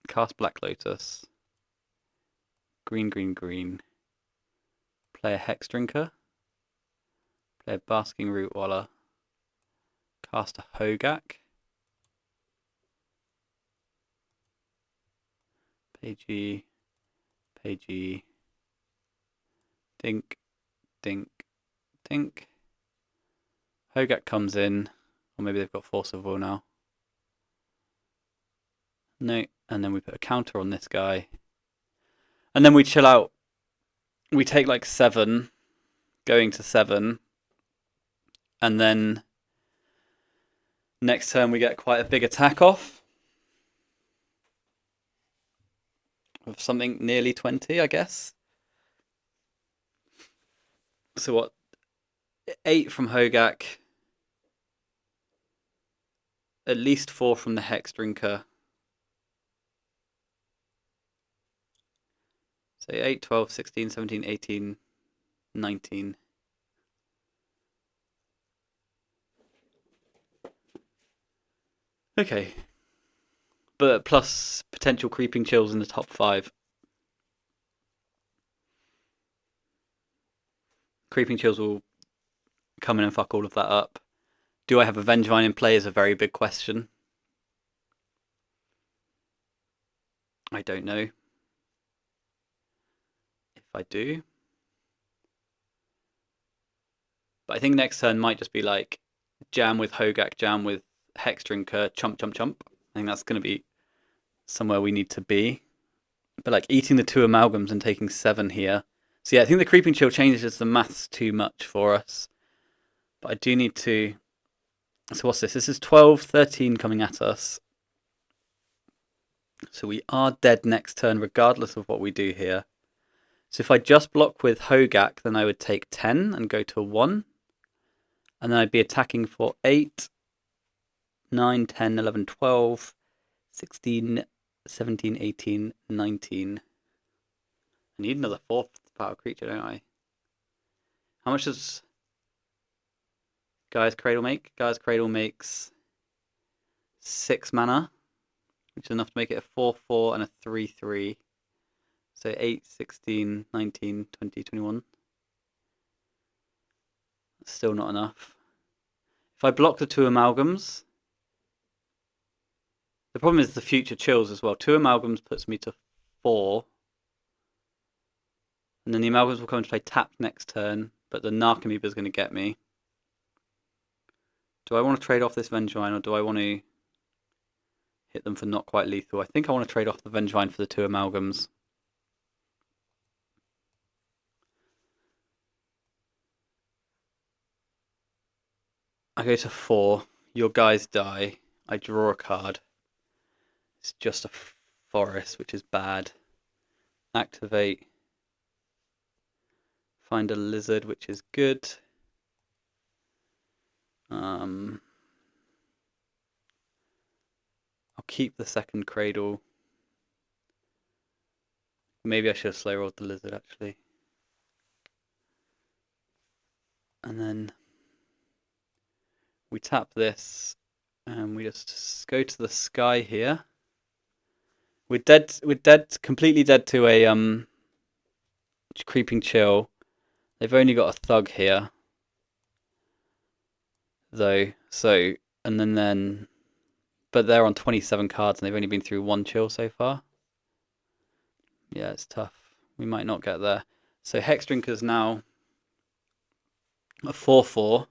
Cast Black Lotus. Green. Play a Hex Drinker. Play a Basking Root Waller. Cast a Hogak. Pagey. Dink. Hogak comes in. Or maybe they've got Force of Will now. No. And then we put a counter on this guy. And then we chill out. We take like 7. Going to 7. And then next turn we get quite a big attack off. Of something nearly 20, I guess. So what? 8 from Hogak. At least 4 from the Hex Drinker. So 8, 12, 16, 17, 18, 19. Okay. But plus potential creeping chills in the top 5. Creeping chills will come in and fuck all of that up. Do I have a Vengevine in play is a very big question. I don't know. If I do. But I think next turn might just be like jam with Hogak, jam with Hex Drinker, chump, chump, chump. I think that's going to be somewhere we need to be. But like eating the 2 amalgams and taking 7 here. So yeah, I think the Creeping Chill changes the maths too much for us. But I do need to... So what's this? This is 12, 13 coming at us. So we are dead next turn regardless of what we do here. So if I just block with Hogak, then I would take 10 and go to a 1. And then I'd be attacking for 8, 9, 10, 11, 12, 16, 17, 18, 19. I need another 4th power creature, don't I? How much does Gaia's Cradle make? Gaia's Cradle makes 6 mana, which is enough to make it a 4/4 and a 3/3. So 8, 16, 19, 20, 21. That's still not enough. If I block the 2 amalgams, the problem is the future chills as well. 2 amalgams puts me to 4. And then the amalgams will come into play tapped next turn, but the Narcomoeba is going to get me. Do I want to trade off this Vengevine, or do I want to hit them for not quite lethal? I think I want to trade off the Vengevine for the 2 amalgams. I go to 4. Your guys die. I draw a card. It's just a forest, which is bad. Activate. Find a lizard, which is good. I'll keep the second cradle. Maybe I should have slow rolled the lizard, actually. And then we tap this, and we just go to the sky here. We're dead, completely dead to a Creeping Chill. They've only got a Thug here, though, so, and then, but they're on 27 cards, and they've only been through 1 chill so far. Yeah, it's tough. We might not get there. So Hex Drinker's now a 4/4.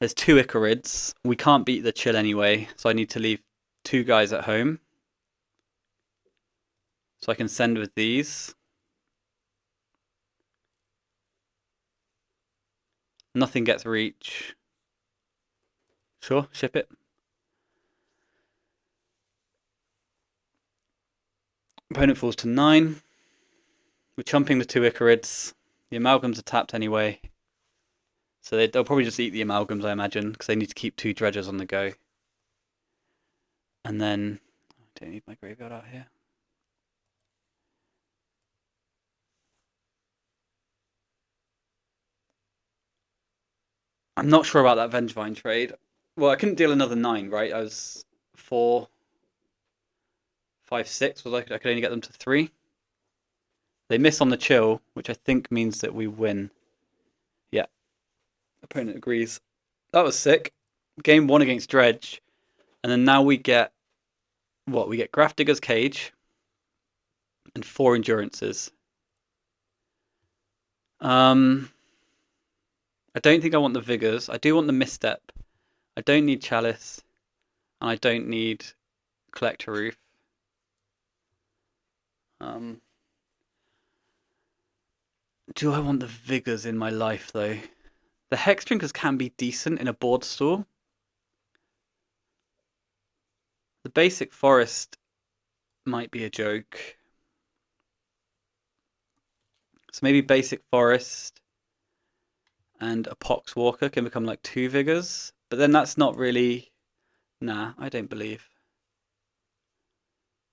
There's 2 Icarids. We can't beat the chill anyway, so I need to leave 2 guys at home. So I can send with these. Nothing gets reach. Sure, ship it. Opponent falls to 9. We're chumping the 2 Icarids. The amalgams are tapped anyway. So they'll probably just eat the amalgams, I imagine, because they need to keep 2 dredgers on the go. And then, I don't need my graveyard out here. I'm not sure about that Vengevine trade. Well, I couldn't deal another 9, right? I was 4, 5, 6. I could only get them to 3. They miss on the chill, which I think means that we win. Yeah. Opponent agrees. That was sick. Game 1 against Dredge. And then now we get... What? We get Grafdigger's Cage. And 4 Endurances. I don't think I want the Vigors. I do want the Misstep. I don't need Chalice. And I don't need Collector Roof. Do I want the Vigors in my life, though? The Hex Drinkers can be decent in a board stall. The basic Forest might be a joke. So maybe basic Forest and a Poxwalker can become like 2 Vigors. But then that's not really... Nah, I don't believe.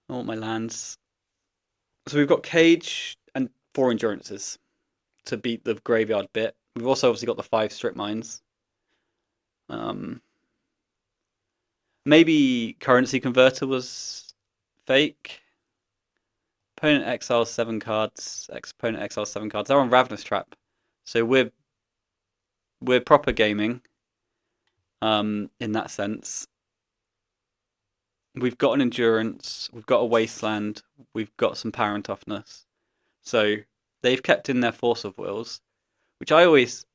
I want my lands. So we've got Cage and 4 Endurances to beat the graveyard bit. We've also obviously got the 5 Strip Mines. Maybe Currency Converter was fake. Opponent exiles 7 cards. Opponent exiles 7 cards. They're on Ravenous Trap. So we're proper gaming. In that sense. We've got an Endurance. We've got a Wasteland. We've got some Power and Toughness. So they've kept in their Force of Wills, which I always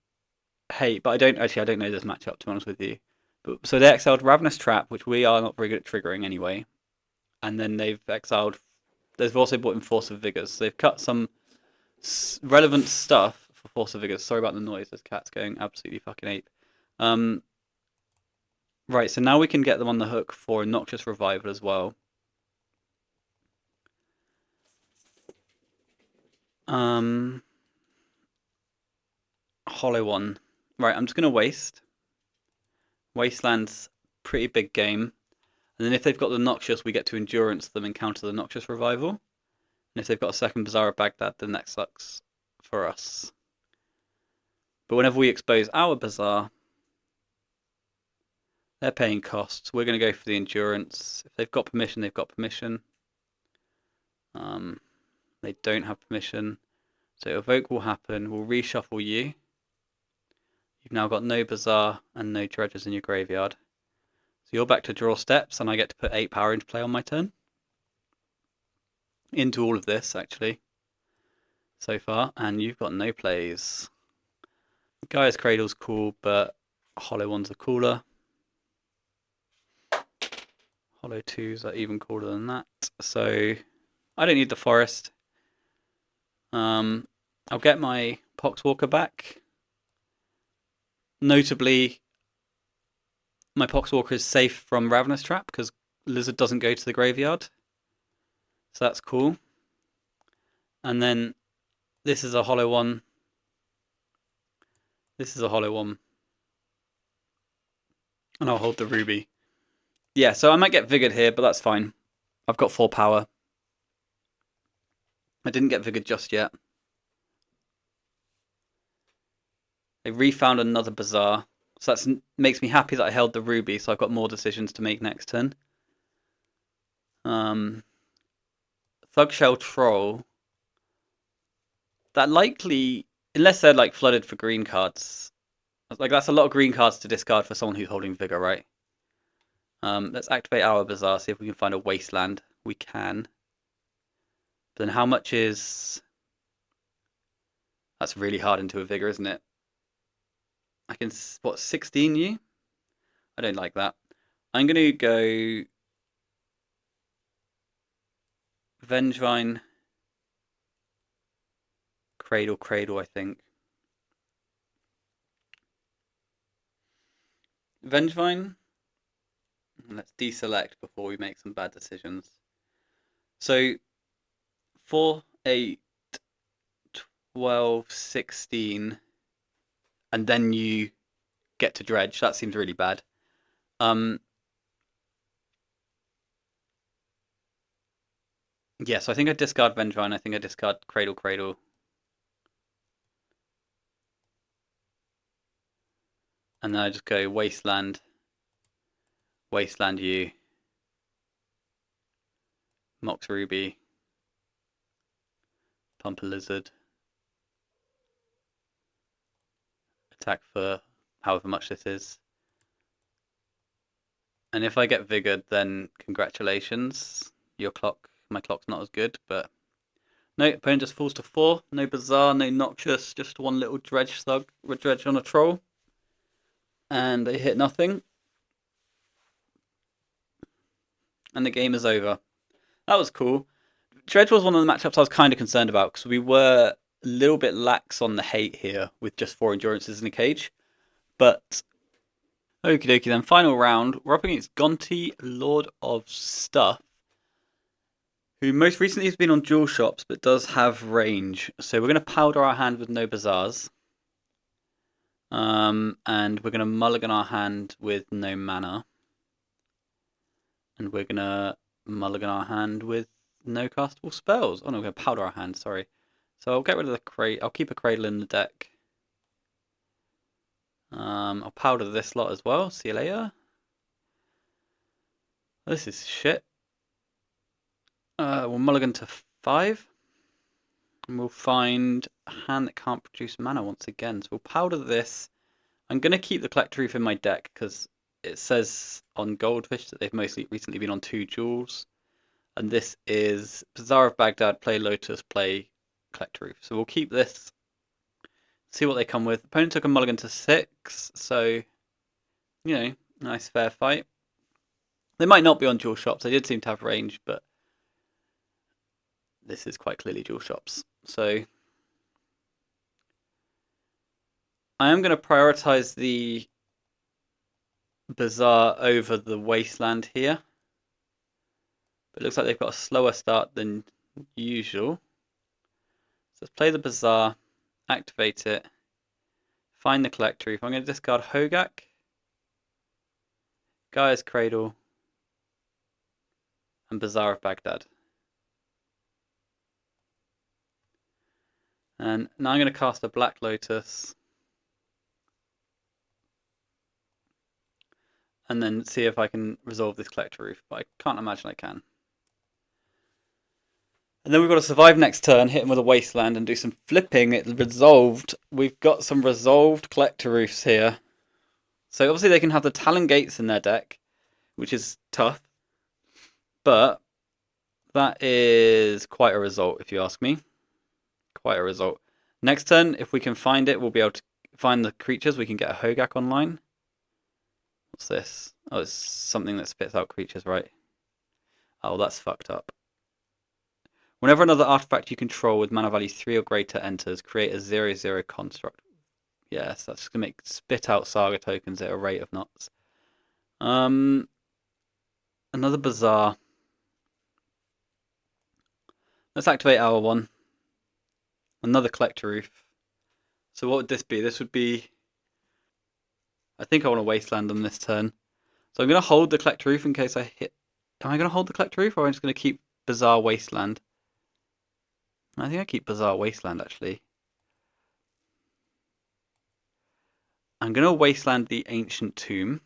hate, but I don't know this matchup to be honest with you. But so they exiled Ravenous Trap, which we are not very good at triggering anyway, and then they've exiled. They've also brought in Force of Vigors. So they've cut some relevant stuff for Force of Vigors. Sorry about the noise. This cat's going absolutely fucking ape. Right, so now we can get them on the hook for a Noxious Revival as well. Hollow one. Right, I'm just gonna waste. Wasteland's pretty big game. And then if they've got the Noxious, we get to Endurance them and counter the Noxious Revival. And if they've got a second Bazaar of Baghdad, then that sucks for us. But whenever we expose our Bazaar, they're paying costs. We're going to go for the Endurance. If they've got permission, they've got permission. They don't have permission. So Evoke will happen. We'll reshuffle you. You've now got no Bazaar and no Dredges in your graveyard. So you're back to draw steps, and I get to put 8 power into play on my turn. Into all of this, actually, so far. And you've got no plays. Gaia's Cradle's cool, but Hollow ones are cooler. Hollow 2s are even cooler than that. So I don't need the forest. I'll get my Poxwalker back. Notably, my Poxwalker is safe from Ravenous Trap because Lizard doesn't go to the graveyard. So that's cool. And then this is a hollow one. This is a hollow one. And I'll hold the ruby. Yeah, so I might get Vigored here, but that's fine. I've got 4 power. I didn't get Vigored just yet. They refound another Bazaar. So that makes me happy that I held the ruby, so I've got more decisions to make next turn. Thugshell Troll. That likely, unless they're like flooded for green cards, like that's a lot of green cards to discard for someone who's holding Vigor, right? Let's activate our Bazaar, see if we can find a Wasteland. We can. But then how much is... That's really hard into a Vigor, isn't it? I can, what, 16 you? I don't like that. I'm going to go Vengevine, Cradle, I think. Vengevine. Let's deselect before we make some bad decisions. So 4, 8, 12, 16, and then you get to Dredge. That seems really bad. Yeah, so I think I discard Vengevine. I think I discard Cradle. And then I just go Wasteland you, Mox Ruby, Pump a Lizard, attack for however much this is. And if I get Vigored, then congratulations. My clock's not as good, but no, opponent just falls to 4. No Bazaar, no Noxious, just one little Dredge on a Troll. And they hit nothing. And the game is over. That was cool. Dredge was one of the matchups I was kind of concerned about because we were a little bit lax on the hate here with just 4 endurances in a cage. But okie dokie then, final round. We're up against Gonti, Lord of Stuff, who most recently has been on dual shops but does have range. So we're going to powder our hand with no Bazaars. And we're going to mulligan our hand with no mana. And we're going to mulligan our hand with no castable spells. Oh no, we're going to powder our hand, sorry. So I'll get rid of the crate. I'll keep a Cradle in the deck. I'll powder this lot as well. See you later. This is shit. We'll mulligan to 5. And we'll find a hand that can't produce mana once again. So we'll powder this. I'm going to keep the Collector Reef in my deck because it says on Goldfish that they've mostly recently been on 2 jewels. And this is Bazaar of Baghdad, play Lotus, play Collector Reef. So we'll keep this. See what they come with. Opponent took a mulligan to 6, so, you know, nice fair fight. They might not be on dual shops. They did seem to have range, but this is quite clearly dual shops. So I am going to prioritize the Bazaar over the Wasteland here. But it looks like they've got a slower start than usual. So let's play the Bazaar, activate it, find the Collector Reef. I'm going to discard Hogak, Gaia's Cradle, and Bazaar of Baghdad. And now I'm going to cast a Black Lotus. And then see if I can resolve this Collector Roof, but I can't imagine I can. And then we've got to survive next turn, hit him with a Wasteland and do some flipping. It's resolved. We've got some resolved Collector Roofs here. So obviously they can have the Talon Gates in their deck, which is tough. But that is quite a result, if you ask me. Quite a result. Next turn, if we can find it, we'll be able to find the creatures. We can get a Hogak online. What's this? Oh, it's something that spits out creatures, right? Oh, that's fucked up. Whenever another artifact you control with mana value 3 or greater enters, create a 0/0 construct. Yes, that's going to spit out Saga tokens at a rate of knots. Another Bazaar. Let's activate our one. Another Collector Roof. So what would this be? This would be... I think I want to Wasteland them this turn. So I'm going to hold the Collector Roof in case I hit... Am I going to hold the Collector Roof, or am I just going to keep Bazaar Wasteland? I think I keep Bazaar Wasteland, actually. I'm going to Wasteland the Ancient Tomb.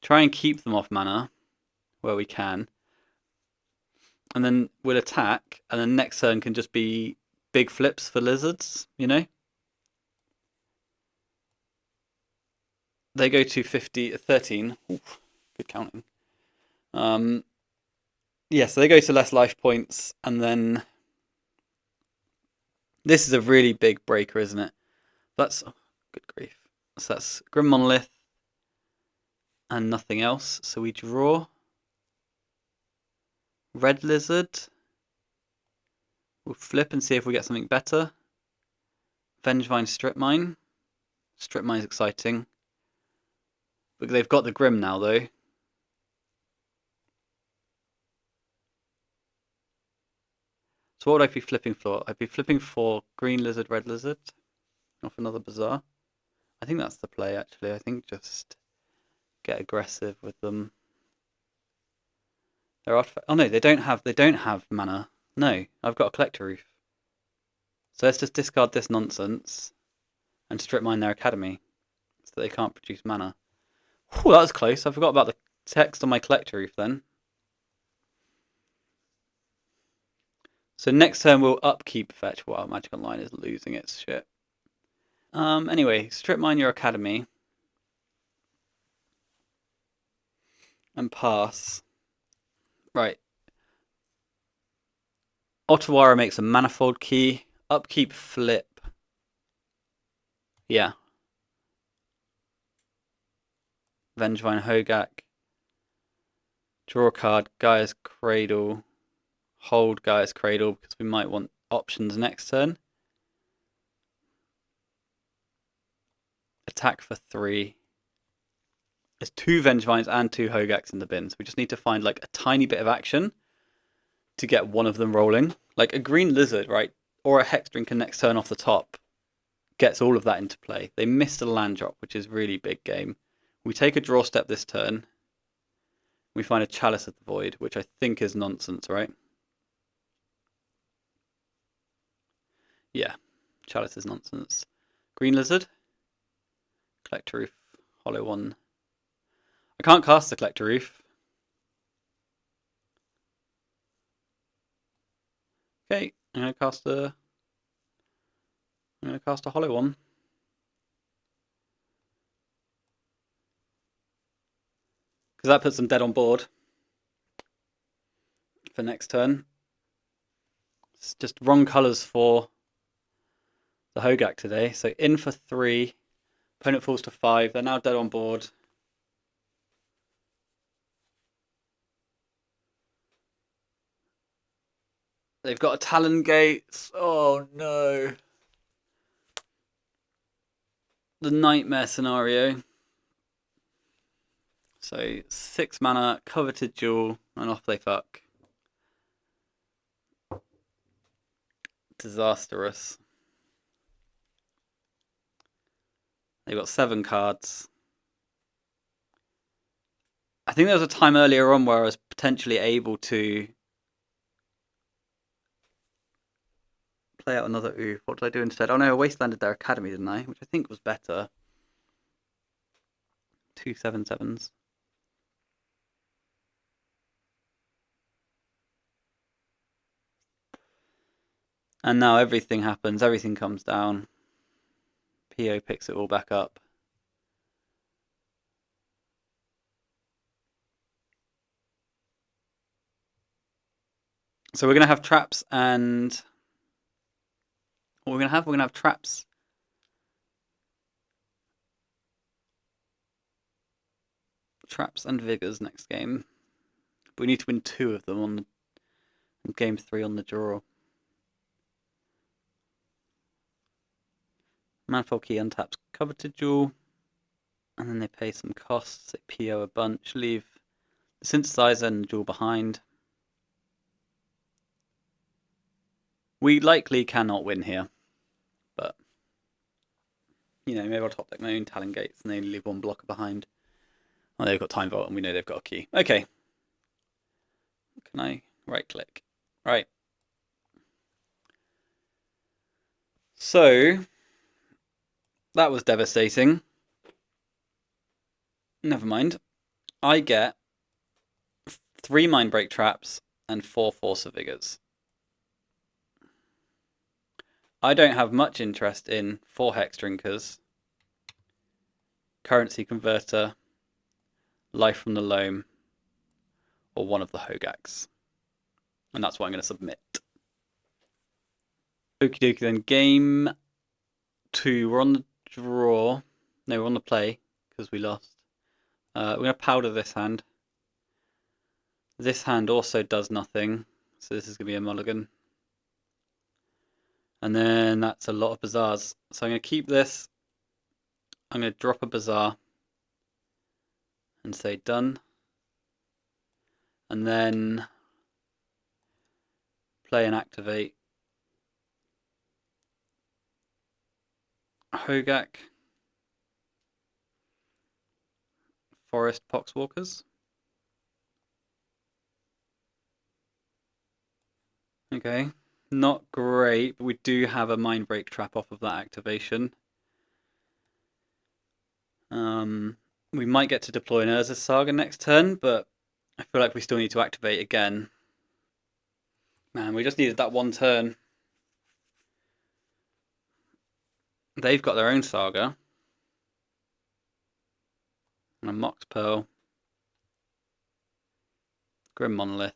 Try and keep them off mana where we can. And then we'll attack, and then next turn can just be big flips for lizards, you know? They go to 13. Oof, good counting. Yeah, so they go to less life points, and then this is a really big breaker, isn't it? That's good grief. So that's Grim Monolith and nothing else. So we draw Red Lizard. We'll flip and see if we get something better. Vengevine Strip Mine. Strip Mine's exciting. But they've got the Grim now, though. So what would I be flipping for? I'd be flipping for Green Lizard, Red Lizard. Off another Bazaar. I think that's the play, actually. I think just get aggressive with them. They're artifact. Oh no, they don't have mana. No, I've got a Collector Roof. So let's just discard this nonsense and strip mine their academy so that they can't produce mana. Whew, that was close. I forgot about the text on my Collector Roof then. So next turn we'll upkeep fetch. Wow, Magic Online is losing its shit. Anyway, strip mine your academy and pass. Right. Otawara makes a manifold key. Upkeep flip. Yeah. Vengevine Hogak. Draw a card. Gaia's Cradle. Hold Gaia's Cradle because we might want options next turn. Attack for 3. There's 2 Vengevines and 2 Hogaks in the bin, so we just need to find like a tiny bit of action to get one of them rolling. Like a Green Lizard, right, or a Hex Drinker next turn off the top gets all of that into play. They missed a land drop, which is really big game. We take a draw step this turn. We find a Chalice of the Void, which I think is nonsense, right? Yeah, Chalice is nonsense. Green Lizard. Collector Roof. Hollow one. I can't cast the Collector Roof. Okay, I'm gonna cast a hollow one. Because that puts them dead on board for next turn. It's just wrong colours for the Hogak today. So in for 3. Opponent falls to 5. They're now dead on board. They've got a Talon Gates. Oh no. The nightmare scenario. So 6 mana, Coveted Jewel, and off they fuck. Disastrous. They've got 7 cards. I think there was a time earlier on where I was potentially able to play out another oof. What did I do instead? Oh no, I wastelanded their academy, didn't I? Which I think was better. 2 7/7s. And now everything happens. Everything comes down. PO picks it all back up. So we're going to have traps and... What we're going to have? We're going to have traps. Traps and Vigors next game. But we need to win 2 of them on game 3 on the draw. Manifold Key untaps Coveted Jewel. And then they pay some costs. They PO a bunch. Leave the Synthesizer and the Jewel behind. We likely cannot win here. But, you know, maybe I'll top deck my own Talon Gates and they leave 1 blocker behind. Oh, they've got Time Vault and we know they've got a key. Okay. Can I right click? Right. So, that was devastating. Never mind. I get 3 Mindbreak traps and 4 Force of Vigors. I don't have much interest in 4 Hex Drinkers, Currency Converter, Life from the Loam, or one of the Hogaks. And that's what I'm going to submit. Okie dokie then. Game 2. We're on the draw. No, we're on the play because we lost. We're going to powder this hand. This hand also does nothing. So this is going to be a mulligan. And then that's a lot of bazaars. So I'm going to keep this. I'm going to drop a bazaar. And say done. And then play and activate Hogak, Forest Poxwalkers. Okay, not great, but we do have a Mindbreak trap off of that activation. We might get to deploy an Urza's Saga next turn, but I feel like we still need to activate again. Man, we just needed that 1 turn. They've got their own Saga. And a Mox Pearl. Grim Monolith.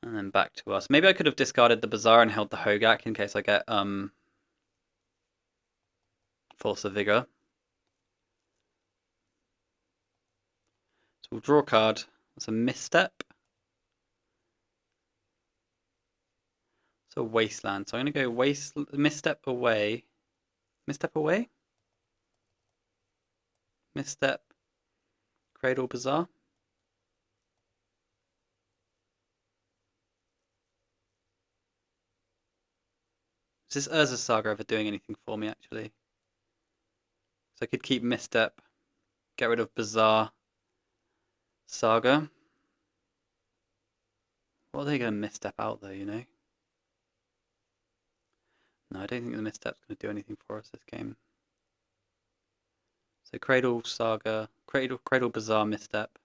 And then back to us. Maybe I could have discarded the Bazaar and held the Hogak in case I get Force of Vigor. So we'll draw a card. That's a misstep. So Wasteland. So I'm going to go misstep away. Misstep away? Misstep. Cradle Bazaar. Is this Urza's Saga ever doing anything for me, actually? So I could keep misstep. Get rid of Bazaar. Saga. What are they going to misstep out, though, you know? No, I don't think the misstep's going to do anything for us this game. So Cradle Saga, Cradle Bazaar misstep.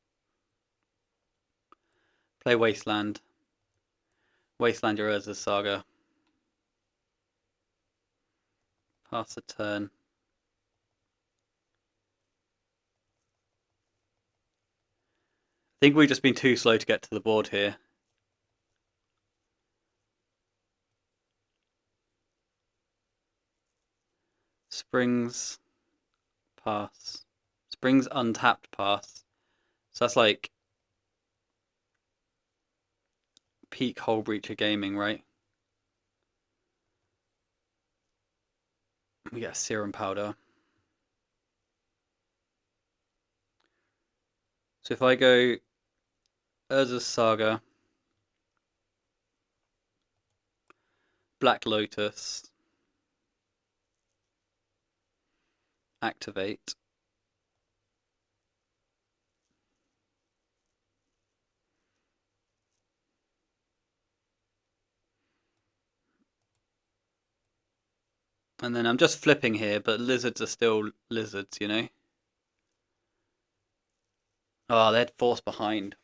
Play Wasteland. Wasteland your Urza's Saga. Pass the turn. I think we've just been too slow to get to the board here. Springs pass. Springs untapped pass. So that's like peak Hull Breacher gaming, right? We get a serum powder. So if I go Urza's Saga, Black Lotus, activate. And then I'm just flipping here, but lizards are still lizards, you know? Oh, they're force behind.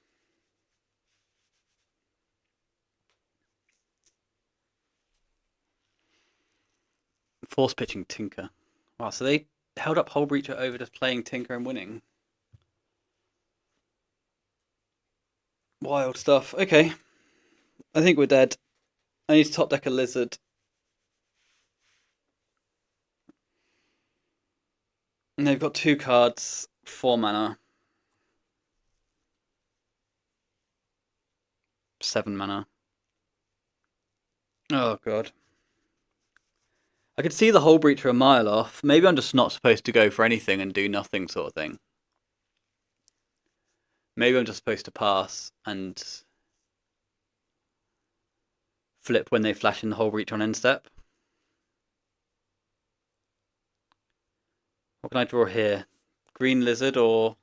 Force pitching Tinker. Wow, so they held up Hull Breacher over just playing Tinker and winning. Wild stuff. Okay. I think we're dead. I need to top deck a lizard. And they've got 2 cards, 4 mana. 7 mana. Oh god. I could see the Hull Breacher a mile off. Maybe I'm just not supposed to go for anything and do nothing sort of thing. Maybe I'm just supposed to pass and flip when they flash in the Hull Breacher on end step. What can I draw here? Green Lizard or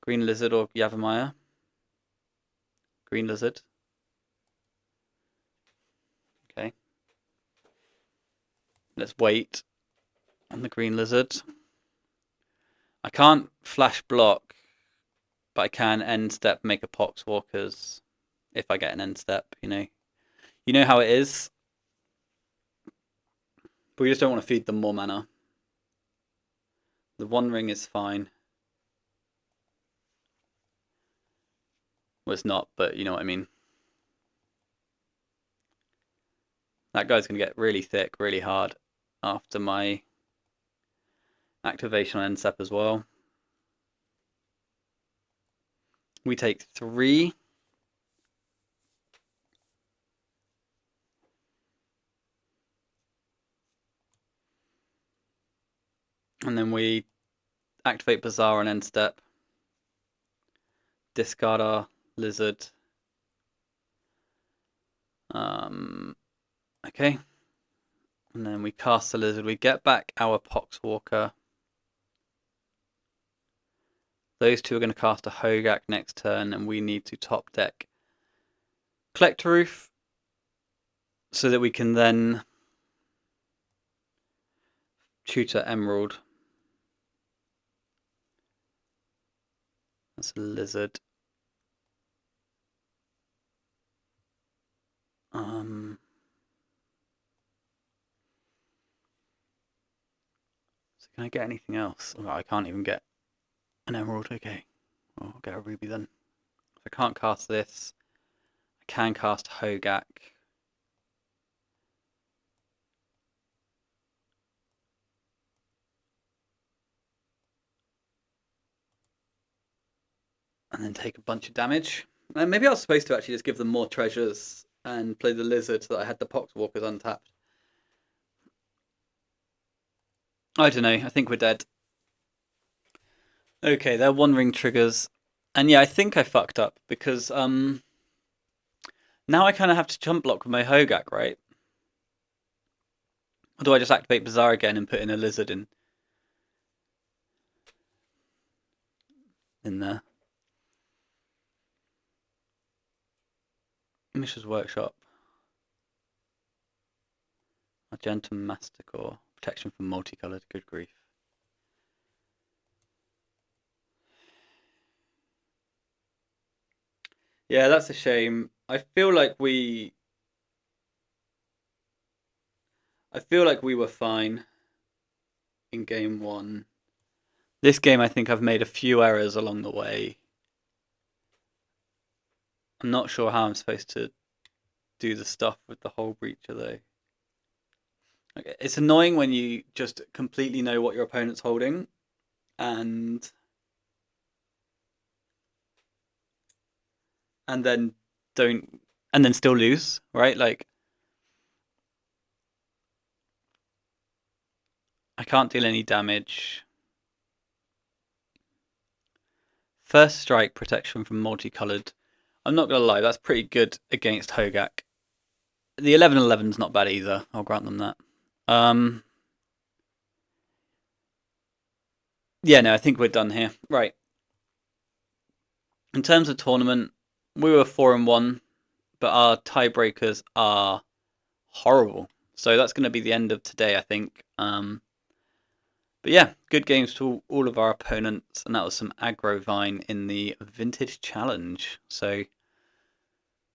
Yavimaya? Green Lizard. Okay. Let's wait on the Green Lizard. I can't flash block, but I can end step make a Poxwalkers if I get an end step, you know. You know how it is. But we just don't want to feed them more mana. The One Ring is fine. Well, it's not, but you know what I mean. That guy's going to get really thick, really hard after my activation on end step as well. We take 3. And then we activate Bazaar on end step. Discard our lizard. Okay. And then we cast the lizard. We get back our Poxwalker. Those 2 are going to cast a Hogak next turn, and we need to top deck Collector Roof so that we can then tutor Emerald. That's a lizard. So can I get anything else? Oh, I can't even get an Emerald. Okay. Well, I'll get a Ruby then. If I can't cast this, I can cast Hogak. And then take a bunch of damage. And maybe I was supposed to actually just give them more treasures and play the lizard so that I had the Poxwalkers untapped. I don't know. I think we're dead. Okay, they're One Ring triggers. And yeah, I think I fucked up because now I kind of have to jump block with my Hogak, right? Or do I just activate Bazaar again and put in a lizard in there? Mishra's Workshop. Argentum Masticore. Protection from multicolored. Good grief. Yeah, that's a shame. I feel like we were fine in game 1. This game, I think I've made a few errors along the way. I'm not sure how I'm supposed to do the stuff with the Hull Breacher though. Okay, it's annoying when you just completely know what your opponent's holding and then don't and then still lose, right? Like I can't deal any damage. First strike protection from multicolored. I'm not gonna lie, that's pretty good against Hogak. The 11/11's not bad either. I'll grant them that. Yeah, no, I think we're done here. Right. In terms of tournament, we were 4-1, but our tiebreakers are horrible. So that's going to be the end of today, I think. But yeah, good games to all of our opponents, and that was some AggroVine in the Vintage Challenge. So